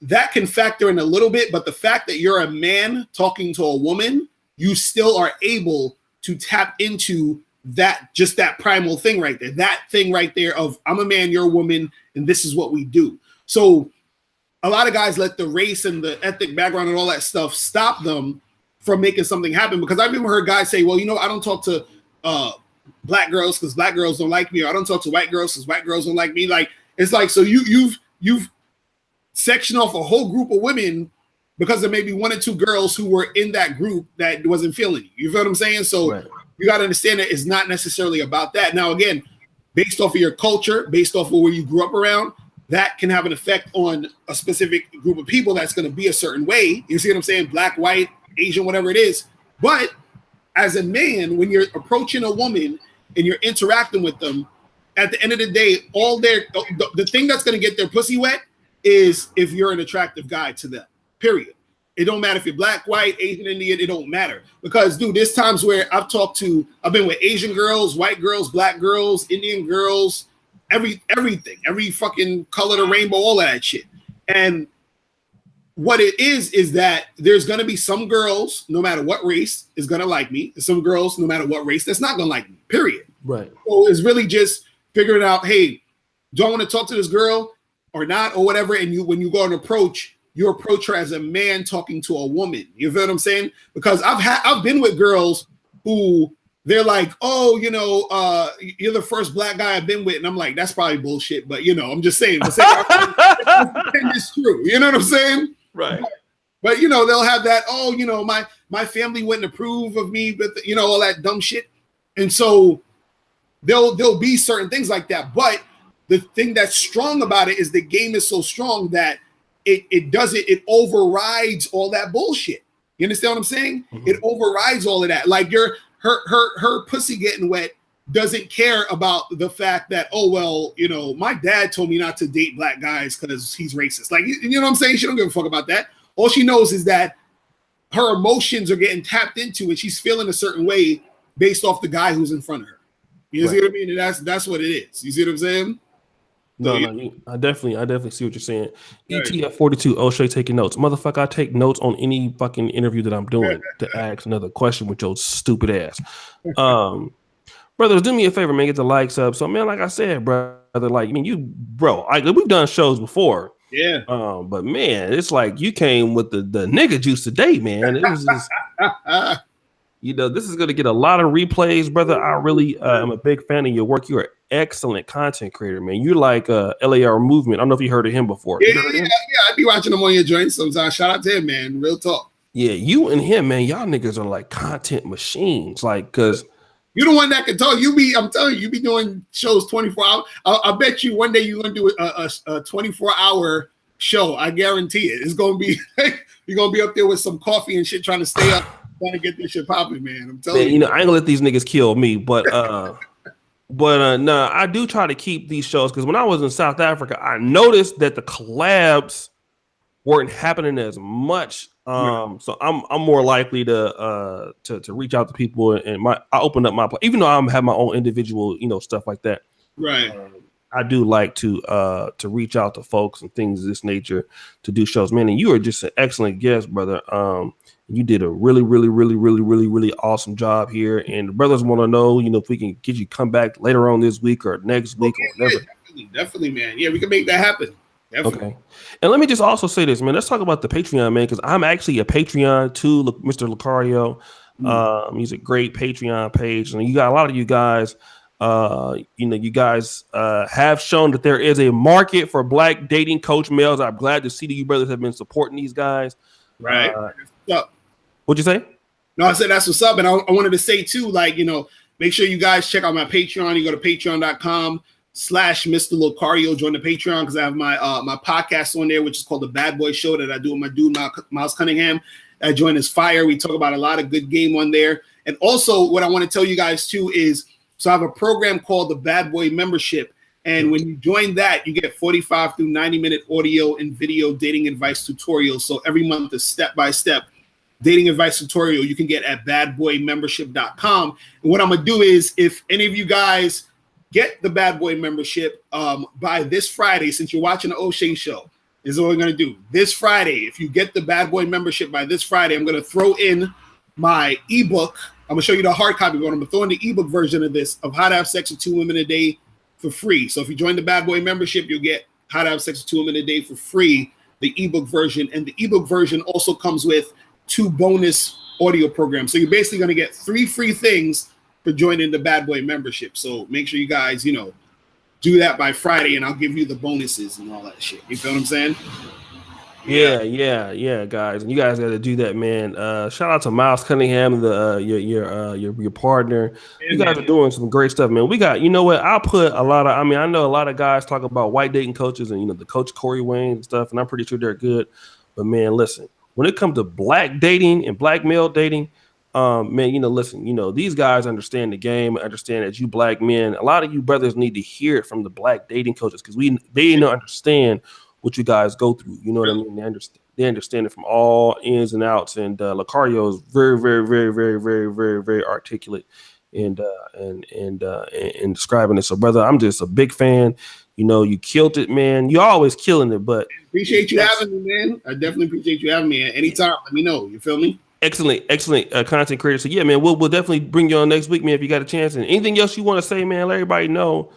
that can factor in a little bit. But the fact that you're a man talking to a woman, you still are able to tap into that primal thing right there, that thing right there of I'm a man, you're a woman, and this is what we do. So a lot of guys let the race and the ethnic background and all that stuff stop them from making something happen. Because I've even heard guys say, well, I don't talk to black girls because black girls don't like me, or I don't talk to white girls because white girls don't like me. Like, it's like, so you've sectioned off a whole group of women because there may be 1 or 2 girls who were in that group that wasn't feeling you. You feel what I'm saying? So you got to understand that it's not necessarily about that. Now, again, based off of your culture, based off of where you grew up around, that can have an effect on a specific group of people that's going to be a certain way. You see what I'm saying? Black, white, Asian, whatever it is. But as a man, when you're approaching a woman and you're interacting with them, at the end of the day, the thing that's going to get their pussy wet is if you're an attractive guy to them, period. It don't matter if you're black, white, Asian, Indian, it don't matter. Because, dude, there's times where I've been with Asian girls, white girls, black girls, Indian girls, everything, every fucking color of the rainbow, all of that shit. And what it is that there's going to be some girls, no matter what race, is going to like me. And some girls, no matter what race, that's not going to like me, period. Right. So it's really just figuring out, hey, do I want to talk to this girl or not, or whatever? And when you go and approach, you approach her as a man talking to a woman. You feel what I'm saying? Because I've been with girls who they're like, oh, you're the first black guy I've been with. And I'm like, that's probably bullshit. But, I'm just saying. It's true. You know what I'm saying? Right. But, they'll have that, oh, my family wouldn't approve of me, but, all that dumb shit. And so there'll be certain things like that. But the thing that's strong about it is the game is so strong that it overrides all that bullshit. You understand what I'm saying? Mm-hmm. It overrides all of that. Like her pussy getting wet doesn't care about the fact that, oh, well, my dad told me not to date black guys because he's racist. Like, you know what I'm saying? She don't give a fuck about that. All she knows is that her emotions are getting tapped into and she's feeling a certain way based off the guy who's in front of her. You see what I mean? And that's what it is. You see what I'm saying? No, I definitely see what you're saying. ETF 42, O'Shea taking notes. Motherfucker, I take notes on any fucking interview that I'm doing to ask another question with your stupid ass. Brothers, do me a favor, man, get the likes up. So, man, like I said, brother, like, I mean, we've done shows before. Yeah. But man, it's like you came with the nigga juice today, man. It was just this is gonna get a lot of replays, brother. I really am a big fan of your work. You're an excellent content creator, man. You're like LAR Movement. I don't know if you heard of him before. Yeah, I'd be watching him on your joints sometimes. Shout out to him, man. Real talk. Yeah, you and him, man, y'all niggas are like content machines. Like, cause You're the one that can talk. I'm telling you be doing shows 24 hours. I bet you one day you're gonna do a 24-hour show. I guarantee it. It's gonna be you're gonna be up there with some coffee and shit, trying to stay up, trying to get this shit popping, man. I'm telling you. You know, I ain't gonna let these niggas kill me, but no, I do try to keep these shows because when I was in South Africa, I noticed that the collabs weren't happening as much. So I'm more likely to reach out to people, and I open up my, even though I have my own individual, stuff like that. Right. I do like to reach out to folks and things of this nature to do shows, man. And you are just an excellent guest, brother. You did a really, really, really, really, really, really awesome job here. And the brothers want to know, if we can get you come back later on this week or next week or whatever. Definitely, man. Yeah, we can make that happen. Definitely. Okay. And let me just also say this, man. Let's talk about the Patreon, man, because I'm actually a Patreon too, Mr. Locario. He's a great Patreon page. And you got a lot of you guys, you guys have shown that there is a market for Black dating coach males. I'm glad to see that you brothers have been supporting these guys. Right. What'd you say? No, I said that's what's up. And I wanted to say too, make sure you guys check out my Patreon. You go to patreon.com/Mr. Locario. Join the Patreon because I have my my podcast on there, which is called The Bad Boy Show that I do with my dude, Miles Cunningham. I join his fire. We talk about a lot of good game on there. And also what I want to tell you guys too is, so I have a program called the Bad Boy Membership. And when you join that, you get 45 through 90-minute audio and video dating advice tutorials. So every month, a step-by-step dating advice tutorial you can get at badboymembership.com. And what I'm going to do is, if any of you guys get the Bad Boy Membership by this Friday, since you're watching the O'Shea Show, is what we're going to do. This Friday, if you get the Bad Boy Membership by this Friday, I'm going to throw in my ebook. I'm going to show you the hard copy, but I'm going to throw in the ebook version of this, of how to have sex with 2 women a day for free. So if you join the Bad Boy Membership, you'll get how to have sex with 2 women a day for free, the ebook version. And the ebook version also comes with 2 bonus audio programs. So you're basically going to get 3 free things for joining the Bad Boy Membership. So make sure you guys, do that by Friday, and I'll give you the bonuses and all that shit. You feel what I'm saying? Yeah, guys, and you guys got to do that, man. Shout out to Miles Cunningham, your partner. You guys are doing some great stuff, man. We got, I'll put a lot of. I know a lot of guys talk about white dating coaches and the coach Corey Wayne and stuff, and I'm pretty sure they're good. But man, listen, when it comes to Black dating and Black male dating, man, listen, these guys understand the game, understand that you Black men, a lot of you brothers need to hear it from the Black dating coaches because they don't understand what you guys go through. You know what I mean? They understand it from all ins and outs. And Locario is very, very, very, very, very, very, very articulate in describing it. So, brother, I'm just a big fan. You killed it, man. You're always killing it, but appreciate you having me, man. I definitely appreciate you having me. Anytime, let me know. You feel me? Excellent content creator. So yeah, man, we'll definitely bring you on next week, man, if you got a chance. And anything else you want to say, man, let everybody know.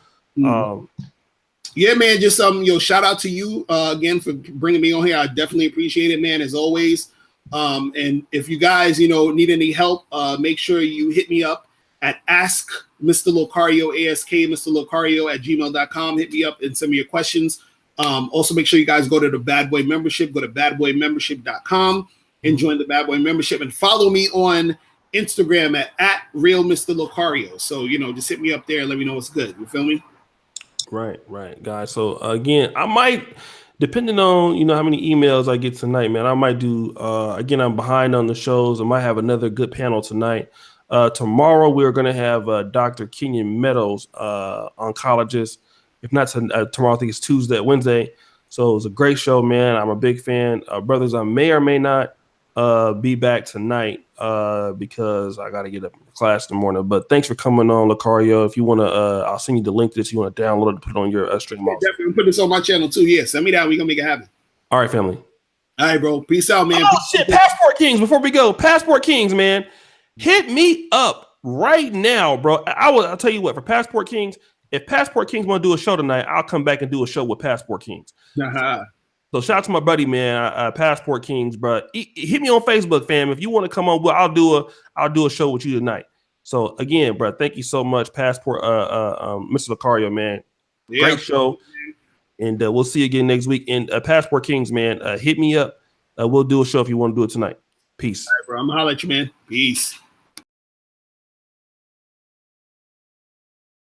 Yeah, man, just shout out to you again for bringing me on here. I definitely appreciate it, man, as always. And if you guys, need any help, make sure you hit me up at Ask Mr. Locario, ASK Mr. Locario at gmail.com. Hit me up and send me your questions. Also, make sure you guys go to the Bad Boy Membership. Go to badboymembership.com and join the Bad Boy Membership, and follow me on Instagram at Real Mr. Locario. So, just hit me up there and let me know what's good. You feel me? Right, guys. So again, I might, depending on how many emails I get tonight, man, I might do. Again, I'm behind on the shows. I might have another good panel tonight. Tomorrow we're gonna have Dr. Kenyon Meadows, oncologist. If not tomorrow, I think it's Wednesday. So it was a great show, man. I'm a big fan. Brothers, I may or may not be back tonight because I got to get up in class in the morning. But thanks for coming on, Locario. If you want to, I'll send you the link to this. You want to download it, put it on your stream. Definitely put this on my channel too. Yeah, send me that. We're going to make it happen. All right, family. All right, bro. Peace out, man. Oh, shit. Passport Kings. Before we go, Passport Kings, man. Hit me up right now, bro. I'll tell you what, for Passport Kings, if Passport Kings want to do a show tonight, I'll come back and do a show with Passport Kings. So shout out to my buddy, man, Passport Kings, bro. Hit me on Facebook, fam. If you want to come on, well, I'll do a show with you tonight. So again, bro, thank you so much, Passport, Mr. Locario, man. Yeah, great show, and we'll see you again next week. And Passport Kings, man, hit me up. We'll do a show if you want to do it tonight. Peace. All right, bro. I'm gonna holler at you, man. Peace.